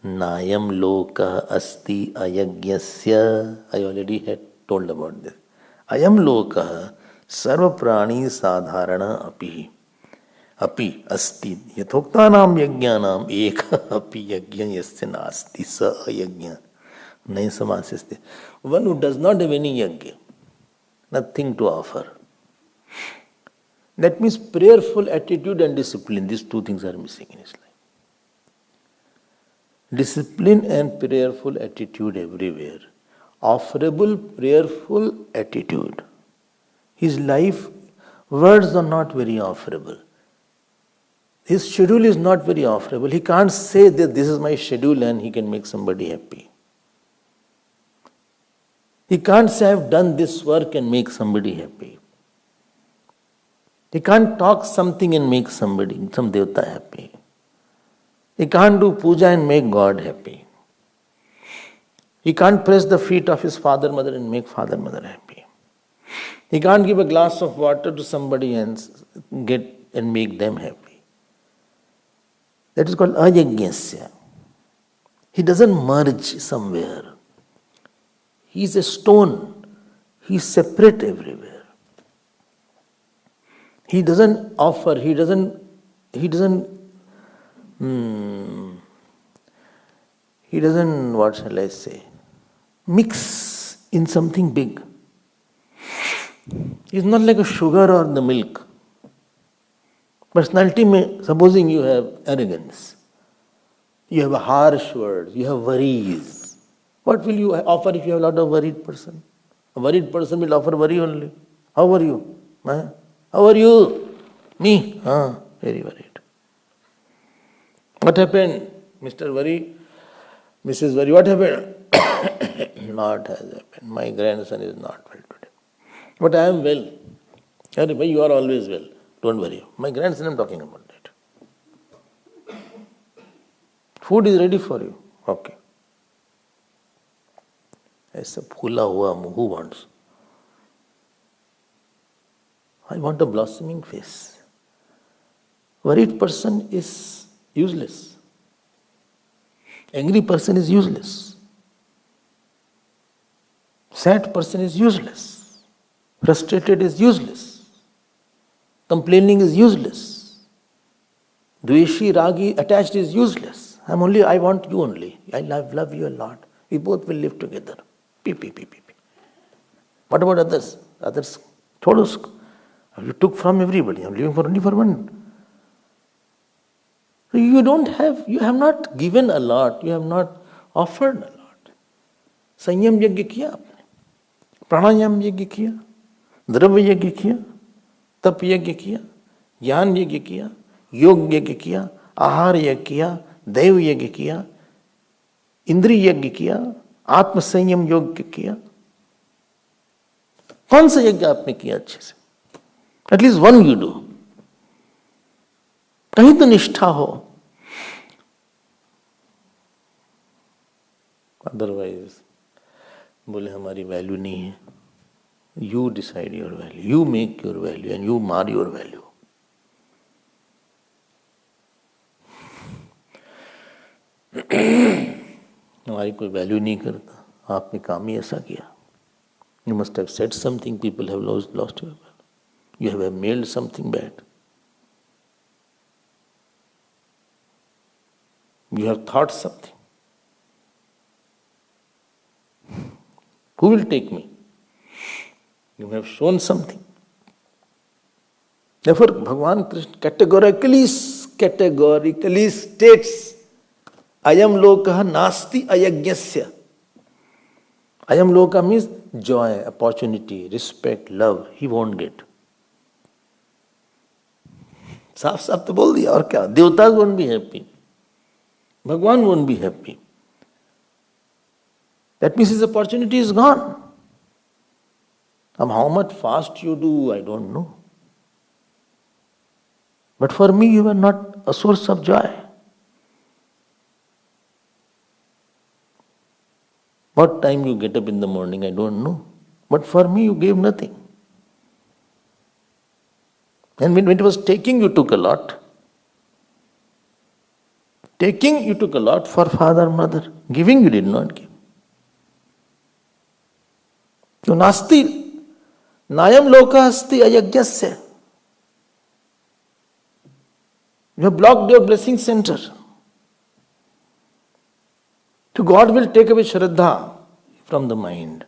Nayam loka asti ayagyasya. I already had told about this. Ayam loka sarva prani sadharana api. Api asti. Yathoktanam yajnanam eka api yajna yasya nasti sa ayajna. Nahi samasiste. One who does not have any yajna, nothing to offer. That means prayerful attitude and discipline. These two things are missing in his life. Discipline and prayerful attitude everywhere. Offerable, prayerful attitude. His life, words are not very offerable. His schedule is not very offerable. He can't say that this is my schedule and he can make somebody happy. He can't say I have done this work and make somebody happy. He can't talk something and make somebody, some devata happy. He can't do puja and make God happy. He can't press the feet of his father, mother and make father, mother happy. He can't give a glass of water to somebody and make them happy. That is called ayagnasya. He doesn't merge somewhere. He is a stone. He is separate everywhere. He doesn't offer, he doesn't what shall I say, mix in something big. He's not like a sugar or the milk. Personality, supposing you have arrogance, you have harsh words, you have worries. What will you offer if you have a lot of worried person? A worried person will offer worry only. How are you? How are you? Me? Very worried. What happened? Mr. Worry? Mrs. Worry, what happened? Not has happened. My grandson is not well today. But I am well. You are always well. Don't worry. My grandson, I am talking about that. Food is ready for you. Okay. ऐसा फूला हुआ मुंह who wants? I want a blossoming face. Worried person is useless. Angry person is useless. Sad person is useless. Frustrated is useless. Complaining is useless. Dveshi, ragi, attached is useless. I want you only. I love you a lot. We both will live together. What about others? Others, thodos. You took from everybody. I'm living only for one. You have not given a lot. You have not offered a lot. Sanyam yagya kiya aapne. Pranayam yagya kiya. Dravya yagya kiya. Tap yagya kiya. Jnana yagya kiya. Yog yagya kiya. Ahar yagya kiya. Dev yagya kiya. Indri yagya kiya. Atma sanyam yog किया. कौन सा यज्ञ आपने किया अच्छे से? At least one you do. कहीं तो निष्ठा हो. Otherwise, बोले हमारी वैल्यू नहीं है. You decide your value. You make your value and you mar your value. हमारी कोई वैल्यू नहीं करता. आपने काम ही ऐसा किया. You must have said something, people have lost your value. You have mailed something bad. You have thought something. Who will take me? You have shown something. Therefore, Bhagavan Krishna categorically states, Ayam loka nasti ayagnasya. Ayam loka means joy, opportunity, respect, love. He won't get. साफ साफ तो बोल दिया. और क्या? देवताज won't be happy. Bhagwan won't be happy. That means his opportunity is gone. How much fast you do, I don't know. But for me, you were not a source of joy. What time you get up in the morning, I don't know. But for me, you gave nothing. And when it was taking, you took a lot. Taking, you took a lot for father, mother. Giving, you did not give. So nasti, nayam loka asti ayagyasya. You have blocked your blessing center. So God will take away shraddha from the mind,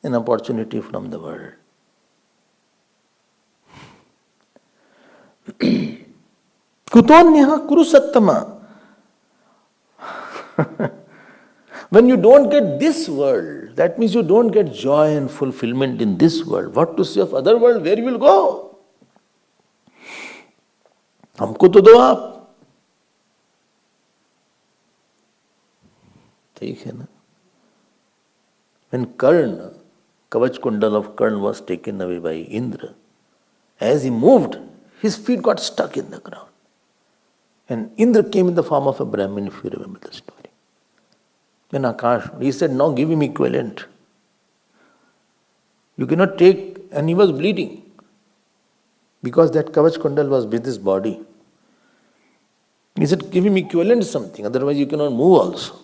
an opportunity from the world. Kutonyaha kuru sattama. When you don't get this world, that means you don't get joy and fulfillment in this world. What to say of other world? Where you will go? हमको तो दो आप. ठीक है ना? When Karna, Kavach Kundal of Karna was taken away by Indra, as he moved, his feet got stuck in the ground. And Indra came in the form of a Brahmin, if you remember the story. Then Akash, he said, now give him equivalent. You cannot take, and he was bleeding. Because that Kavach Kundal was with his body. He said, give him equivalent something, otherwise you cannot move also.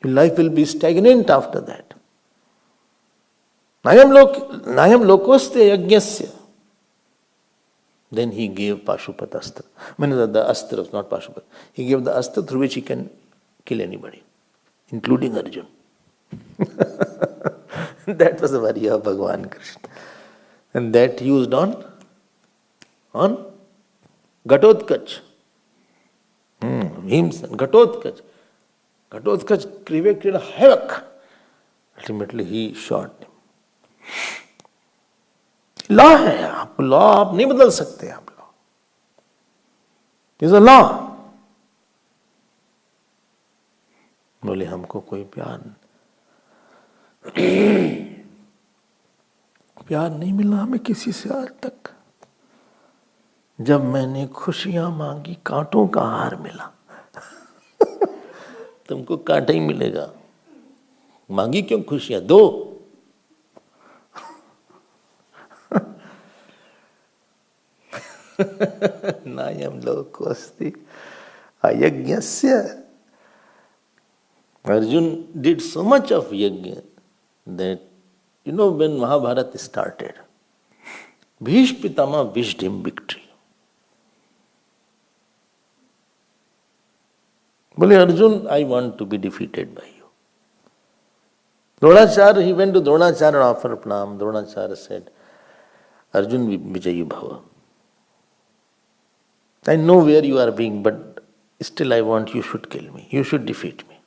Your life will be stagnant after that. Nayam lokoste yagnasya. Then he gave Pashupat Astra. I mean the Astra, not Pashupat. He gave the Astra through which he can kill anybody, including Arjun. That was the Varya of Bhagavan Krishna. And that used on Ghatotkach. Himself, Ghatotkach. Ghatotkach created havoc. Ultimately he shot him. Law है आप law आप नहीं बदल सकते आप law is a law बोले हमको कोई प्यार नहीं मिला हमें किसी से आज तक जब मैंने खुशियां मांगी कांटों का हार मिला तुमको कांटा ही मिलेगा मांगी क्यों खुशियां दो Nayam lokosti ayagnasya. Arjun did so much of yagna that, when Mahabharata started, Bhishma Pitama wished him victory. Bole Arjun, I want to be defeated by you. Dronacharya, he went to Dronacharya and offered pranam. Dronacharya said, Arjun Vijayi Bhava. I know where you are being, but still I want you should kill me. You should defeat me.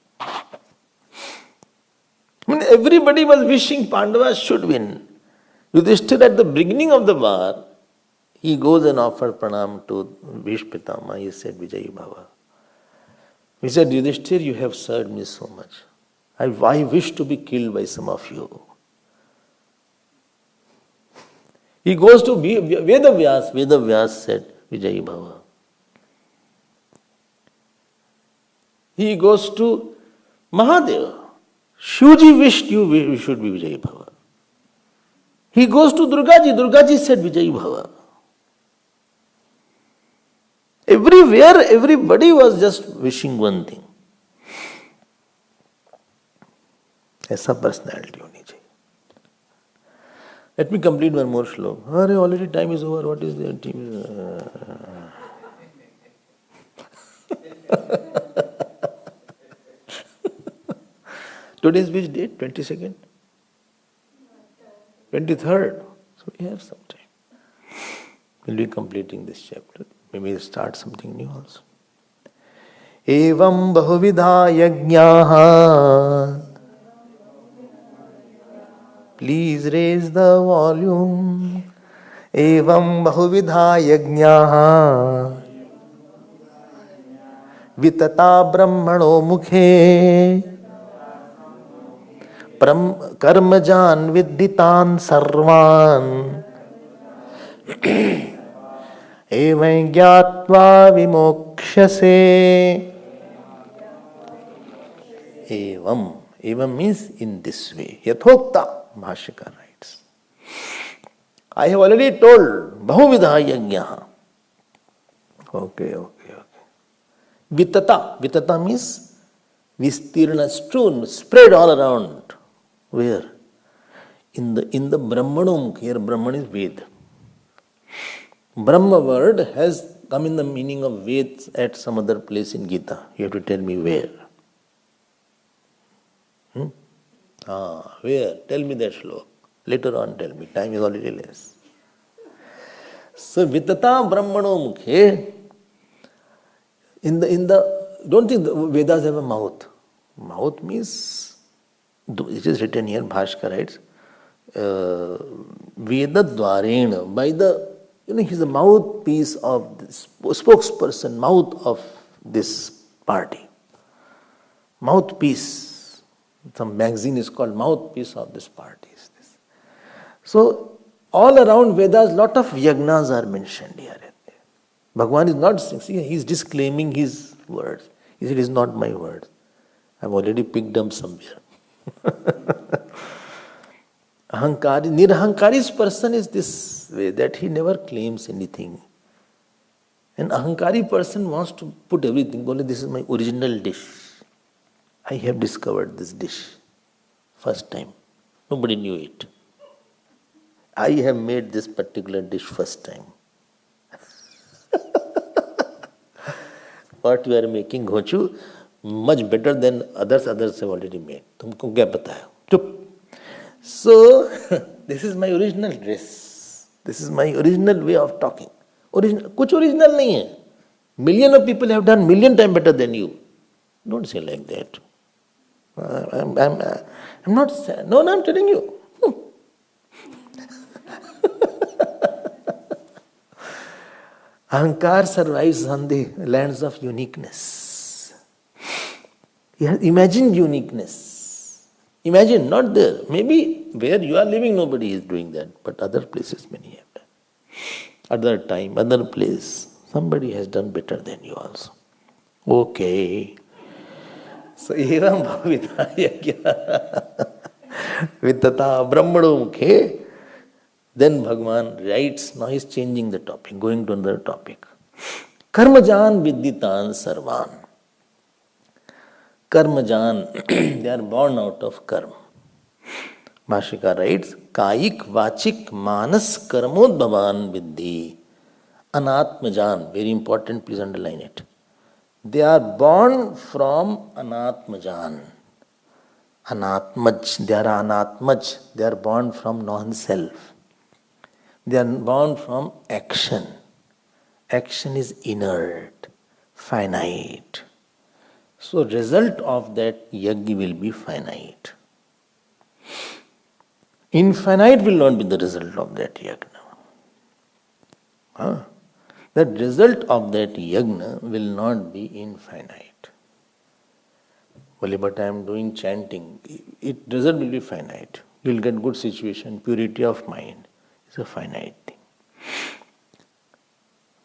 Everybody was wishing Pandavas should win. Yudhishthira at the beginning of the war, he goes and offers pranam to Bhishma Pitama. He said, Vijayi Bhava. He said, Yudhishthira, you have served me so much. I wish to be killed by some of you. He goes to Vedavyas. Vedavyas said, Vijayi Bhava. He goes to Mahadeva. Shivji wished you should be Vijayi Bhava. He goes to Durgaji. Durgaji said Vijayi Bhava. Everywhere, everybody was just wishing one thing. ऐसा personality होनी चाहिए. Let me complete one more shloka. Already time is over. What is the team? Today is which date? 22nd? 23rd. So we have some time. We'll be completing this chapter. Maybe we'll start something new also. Evam bahuvidha yagnaha. Please raise the volume. Evam bahuvidha yagnaha. Vitata brahmano mukhe. Karmajan vidditan sarvan. Evam gyatva vimokshase. Evam means in this way. Yathokta, Bhashyakar writes. I have already told Bahuvidha Yagnaha. Okay. Vitata. Vitata means vistirna, strewn, spread all around. Where? In the Brahmanum, here Brahman is Ved. Brahma word has come in the meaning of Ved at some other place in Gita. You have to tell me where. Where? Tell me that Shloka. Later on tell me. Time is already less. So Vitata Brahmano Mukhe. In the don't think the Vedas have a mouth. Mouth means, it is written here, Bhashkar writes, Veda Dwarena, by the, he's the mouthpiece of this, spokesperson, mouth of this party. Mouthpiece. Some magazine is called Mouthpiece of this party. So, all around Vedas, lot of yagnas are mentioned here. Bhagavan is not, see, he is disclaiming his words. He said, it is not my words. I have already picked up somewhere. Ahamkaar, Nirahamkaari's person is this way, that he never claims anything. An Ahamkaari person wants to put everything, only this is my original dish. I have discovered this dish. First time. Nobody knew it. I have made this particular dish first time. What you are making, Ghochu, much better than others have already made. Tumko kya pata hai? Chup. So, this is my original dress. This is my original way of talking. Kuch original nahi hai. Million of people have done million times better than you. Don't say like that. I'm not sad. No, I'm telling you. Ahamkaar survives on the lands of uniqueness. Imagine uniqueness. Imagine, not there. Maybe where you are living, nobody is doing that. But other places, many have done. Other time, other place, somebody has done better than you also. Okay. So, evam bhavidaya vitata brahmano mukhe. Then Bhagavan writes, now he is changing the topic, going to another topic. Karmajan vidditan sarvan. Karmajan, they are born out of karma. Bhashika writes, Kayik vachik manas karmodbhavan viddhi. Anatmajan, very important, please underline it. They are born from anatmajan. Anatmaj, they are anatmaj, they are born from non-self. They are born from action. Action is inert, finite. So result of that yajna will be finite. Infinite will not be the result of that yajna. The result of that yajna will not be infinite. Well, but I am doing chanting. Result will be finite. You will get good situation, purity of mind. It's a finite thing.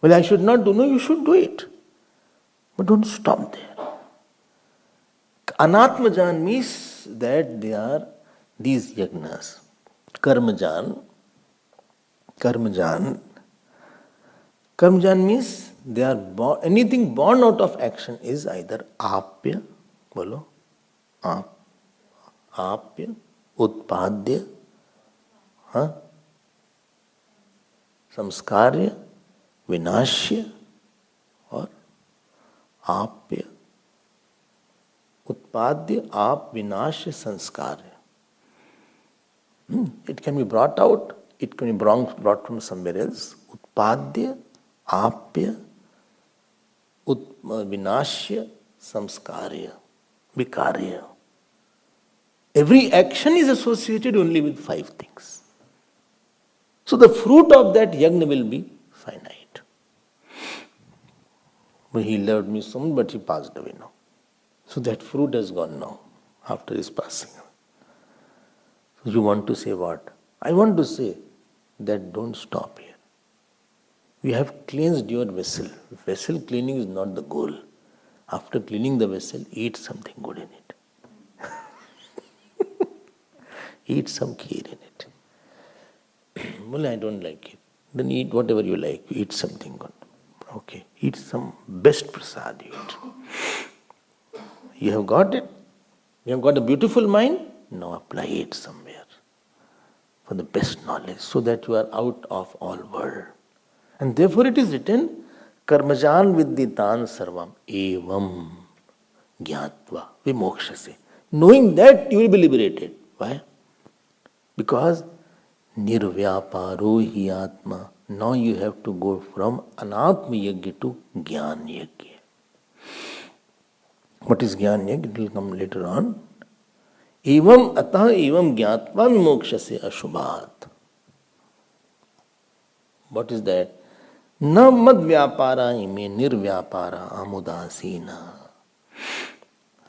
Well, I should not do. No, you should do it. But don't stop there. Anatmajan means that they are these yagnas. Karmajan means they are born, anything born out of action is either Aapya, bolo, Aapya, utpadya, samskaarya, vinaashya, or Aapya, utpadya, vinaashya, samskaarya. It can be brought out, it can be brought from somewhere else. Utpadya, Aapya, vinaashya, samskaarya, vikaarya. Every action is associated only with 5 things. So the fruit of that yagna will be finite. Well, he loved me so much, but he passed away now. So that fruit has gone now, after his passing. So you want to say what? I want to say that don't stop here. You have cleansed your vessel. Vessel cleaning is not the goal. After cleaning the vessel, eat something good in it. Eat some kheer in it. Well, I don't like it. Then eat whatever you like. Eat something good. Okay. Eat some best prasad you eat. You have got it? You have got a beautiful mind? Now apply it somewhere for the best knowledge so that you are out of all world. And therefore it is written, Karmajan vidditan sarvam evam jnatva vimokshase. Knowing that you will be liberated. Why? Because nirvyaparo hi atma. Now you have to go from anatma yagya to jnana yagya. What is jnana yagya? It will come later on. Evam atah evam jnatva vimokshase ashubhat. What is that? Na mad vyapara ime nirvyapara amudasina.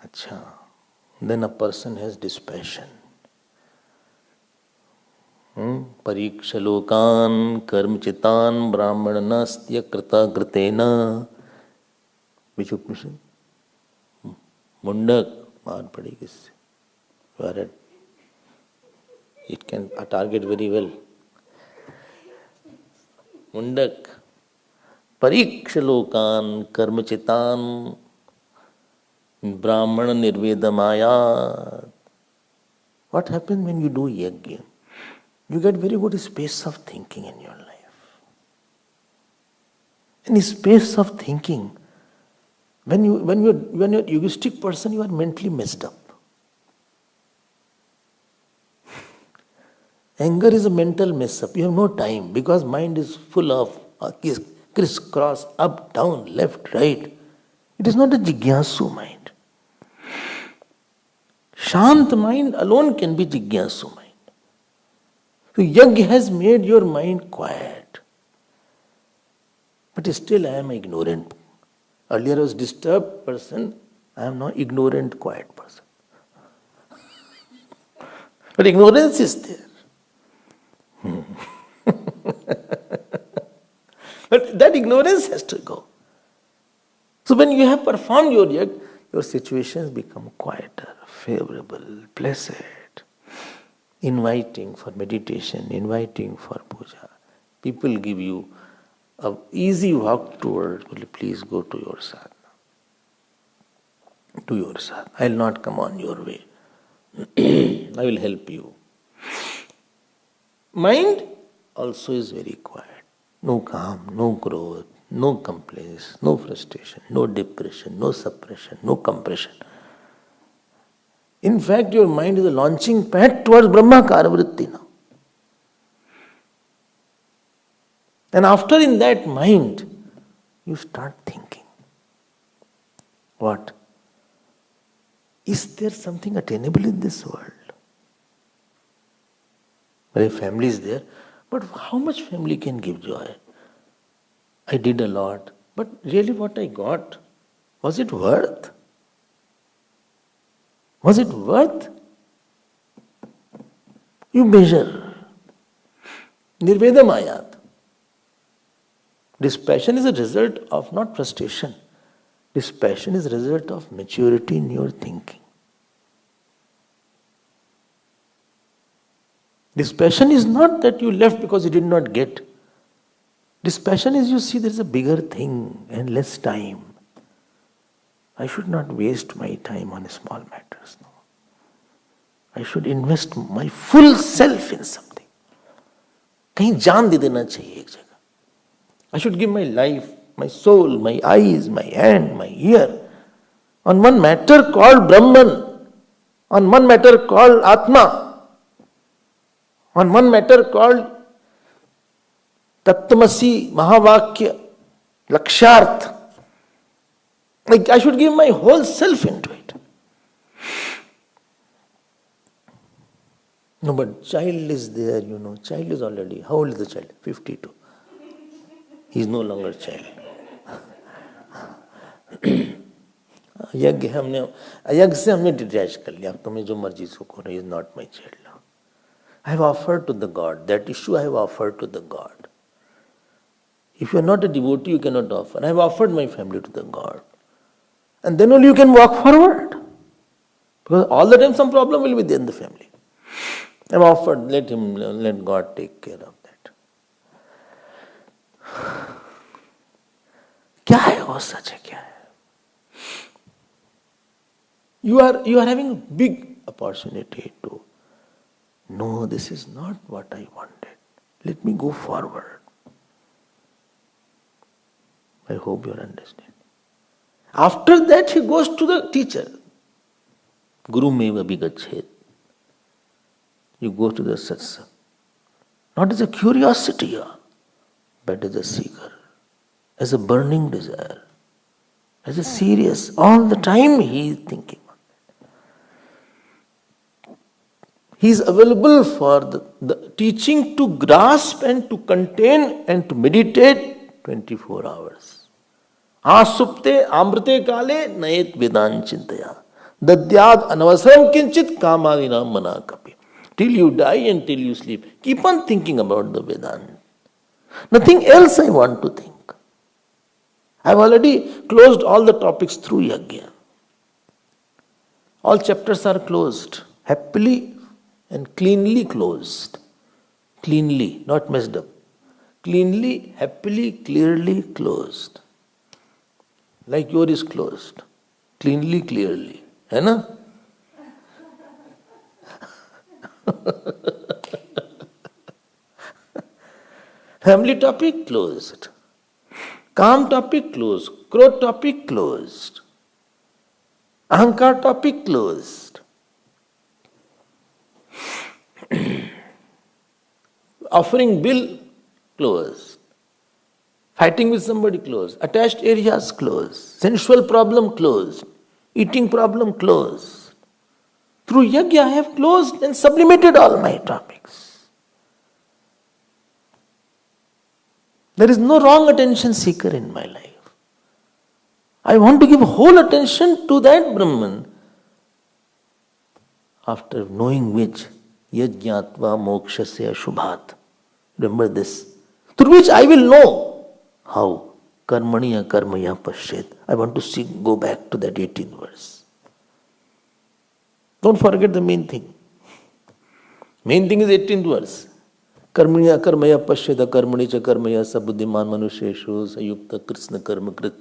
Acha. Then a person has dispassion. Parikshalokan karmchitan brahmanastya krita kritena. Which Upanishad? Mundak. Maar padegi isse. You are at. It can target very well. Mundak. Parikshalokan karmchitan brahmana nirvedamaya. What happens when you do yagya? You get very good space of thinking in your life. In space of thinking, when you're a egoistic person, you are mentally messed up. Anger is a mental mess up. You have no time because mind is full of crisscross, up, down, left, right. It is not a jigyasu mind. Shant mind alone can be jigyasu mind. So yagya has made your mind quiet. But still I am ignorant. Earlier I was disturbed person, I am now ignorant, quiet person. But ignorance is there. But that ignorance has to go. So when you have performed your yagya, your situations become quieter, favorable, blessed, inviting for meditation, inviting for puja. People give you an easy walk towards, please go to your sadhana. Do your sadhana. I will not come on your way. I will help you. Mind also is very quiet. No calm, no growth, no complaints, no frustration, no depression, no suppression, no compression. In fact, your mind is a launching pad towards Brahmaakaar vritti now. And after in that mind, you start thinking. What? Is there something attainable in this world? Well, family is there, but how much family can give joy? I did a lot, but really what I got, was it worth? Was it worth? You measure. Nirvedamayat. Dispassion is a result of not frustration. Dispassion is a result of maturity in your thinking. Dispassion is not that you left because you did not get. Dispassion is you see there is a bigger thing and less time. I should not waste my time on small matters. No. I should invest my full self in something. कहीं जान दे देना चाहिए एक जगह. I should give my life, my soul, my eyes, my hand, my ear on one matter called Brahman, on one matter called Atma, on one matter called Tattvamasi, Mahavakya, Laksharth. Like I should give my whole self into it. No, but child is there, child is already, how old is the child? 52. He is no longer child. यज्ञ से हमने detach कर लिया. अब तुम्हें जो मर्जी सो करो. He is not my child now. I have offered to the God. That issue I have offered to the God. If you are not a devotee, you cannot offer. I have offered my family to the God. And then only you can walk forward. Because all the time some problem will be there in the family. I have offered, let God take care of that. क्या है वो सच है, क्या है? You are having a big opportunity to know this is not what I wanted. Let me go forward. I hope you understand. After that he goes to the teacher. Guru meva bigachet. You go to the satsang. Not as a curiosity, but as a seeker, as a burning desire, as a serious, all the time he is thinking. He is available for the teaching to grasp and to contain and to meditate 24 hours. Asupte amrite kale nayet vedan chintaya. Dadyad anavasram kinchit kamadina manakapi. Till you die and till you sleep. Keep on thinking about the Vedanta. Nothing else I want to think. I have already closed all the topics through Yagna. All chapters are closed. Happily and cleanly closed. Cleanly, not messed up. Cleanly, happily, clearly closed. Like yours is closed. Cleanly, clearly. है ना? Family topic closed. Calm topic closed. Growth topic closed. Ahamkaar topic closed. Offering bill closed. Fighting with somebody closed. Attached areas closed. Sensual problem closed. Eating problem closed. Through Yagya I have closed and sublimated all my topics. There is no wrong attention seeker in my life. I want to give whole attention to that Brahman. After knowing which, yajñātva mokshasya shubhat. Remember this. Through which I will know how. Karmaniya karmaya pashyet. I want to go back to that 18th verse. Don't forget the main thing. Main thing is 18th verse. Karmaniya karmaya pashyeta karmani cha karmaya sabuddhiman manusheshu sayukta krishna karma krit.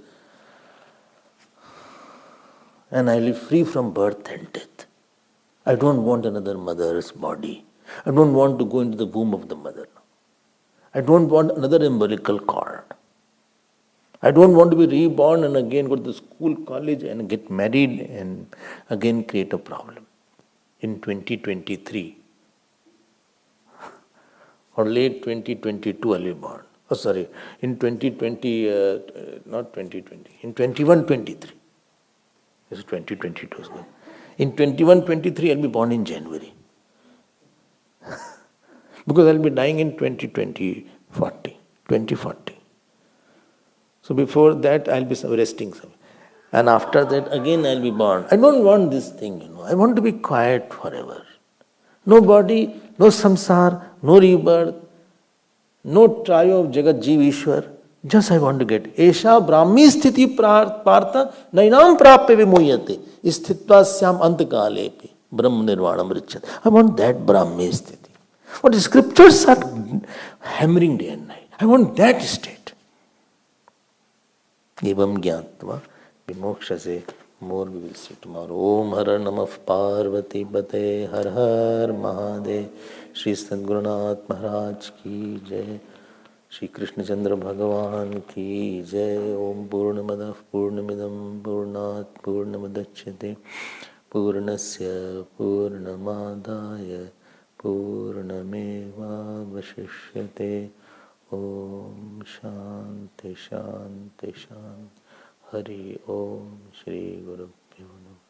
And I live free from birth and death. I don't want another mother's body. I don't want to go into the womb of the mother. I don't want another umbilical cord. I don't want to be reborn and again go to the school, college and get married and again create a problem. In 2023 or late 2022 I'll be born. Oh sorry, in 2020, not 2020, in 21-23. This is 2022. In 21-23 I'll be born in January. Because I'll be dying in 2040. So before that I'll be resting somewhere. And after that again I'll be born. I don't want this thing, I want to be quiet forever. No body, no samsar, no rebirth, no trio of Jagat Jeev Ishwar. Just I want to get Esha Brahmi Sthiti Partha Nainam Prapya Vimuyate Sthitva Syam Antakalepi Brahma Nirvanam Richat. I want that Brahmi Sthiti. What the scriptures are hammering day and night. I want that state. Evam Gyatva Moksha se more we will see tomorrow. Om Har Namah Parvati Bate Har Har Mahadev. Shri Sadgurunath Maharaj ki Jai. Shri Krishna Chandra Bhagavan ki Jai. Om Purnamadav Purnamidam Purnat Purnamadachyate Purnasya Purnamadaya Purnameva Vashishyate. Om Shanti Shanti Shanti. Hari Om Shri Guru Pyo Namaha.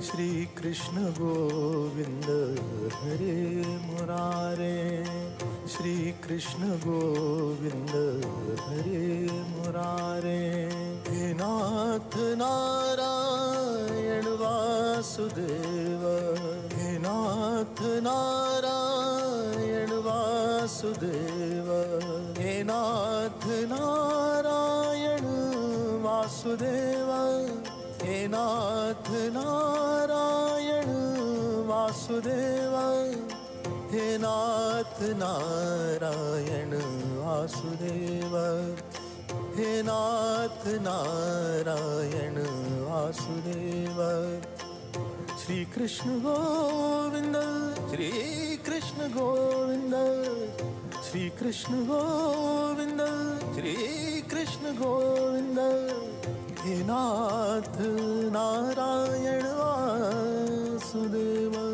Shri Krishna Govinda Hare Murare. Shri Krishna Govinda Hare Murare. He Nath Narayan Vasudeva. He Nath Narayan Vasudeva. He Nath Narayan Vasudeva. Hey Nath Narayan Vasudev, hey Nath Narayan Vasudev, hey Nath Narayan Vasudev. Shri Krishna Govind, Shri Krishna Govind, Shri Krishna Govind, Shri Krishna Govind. Hey Nath Narayan Vasudev.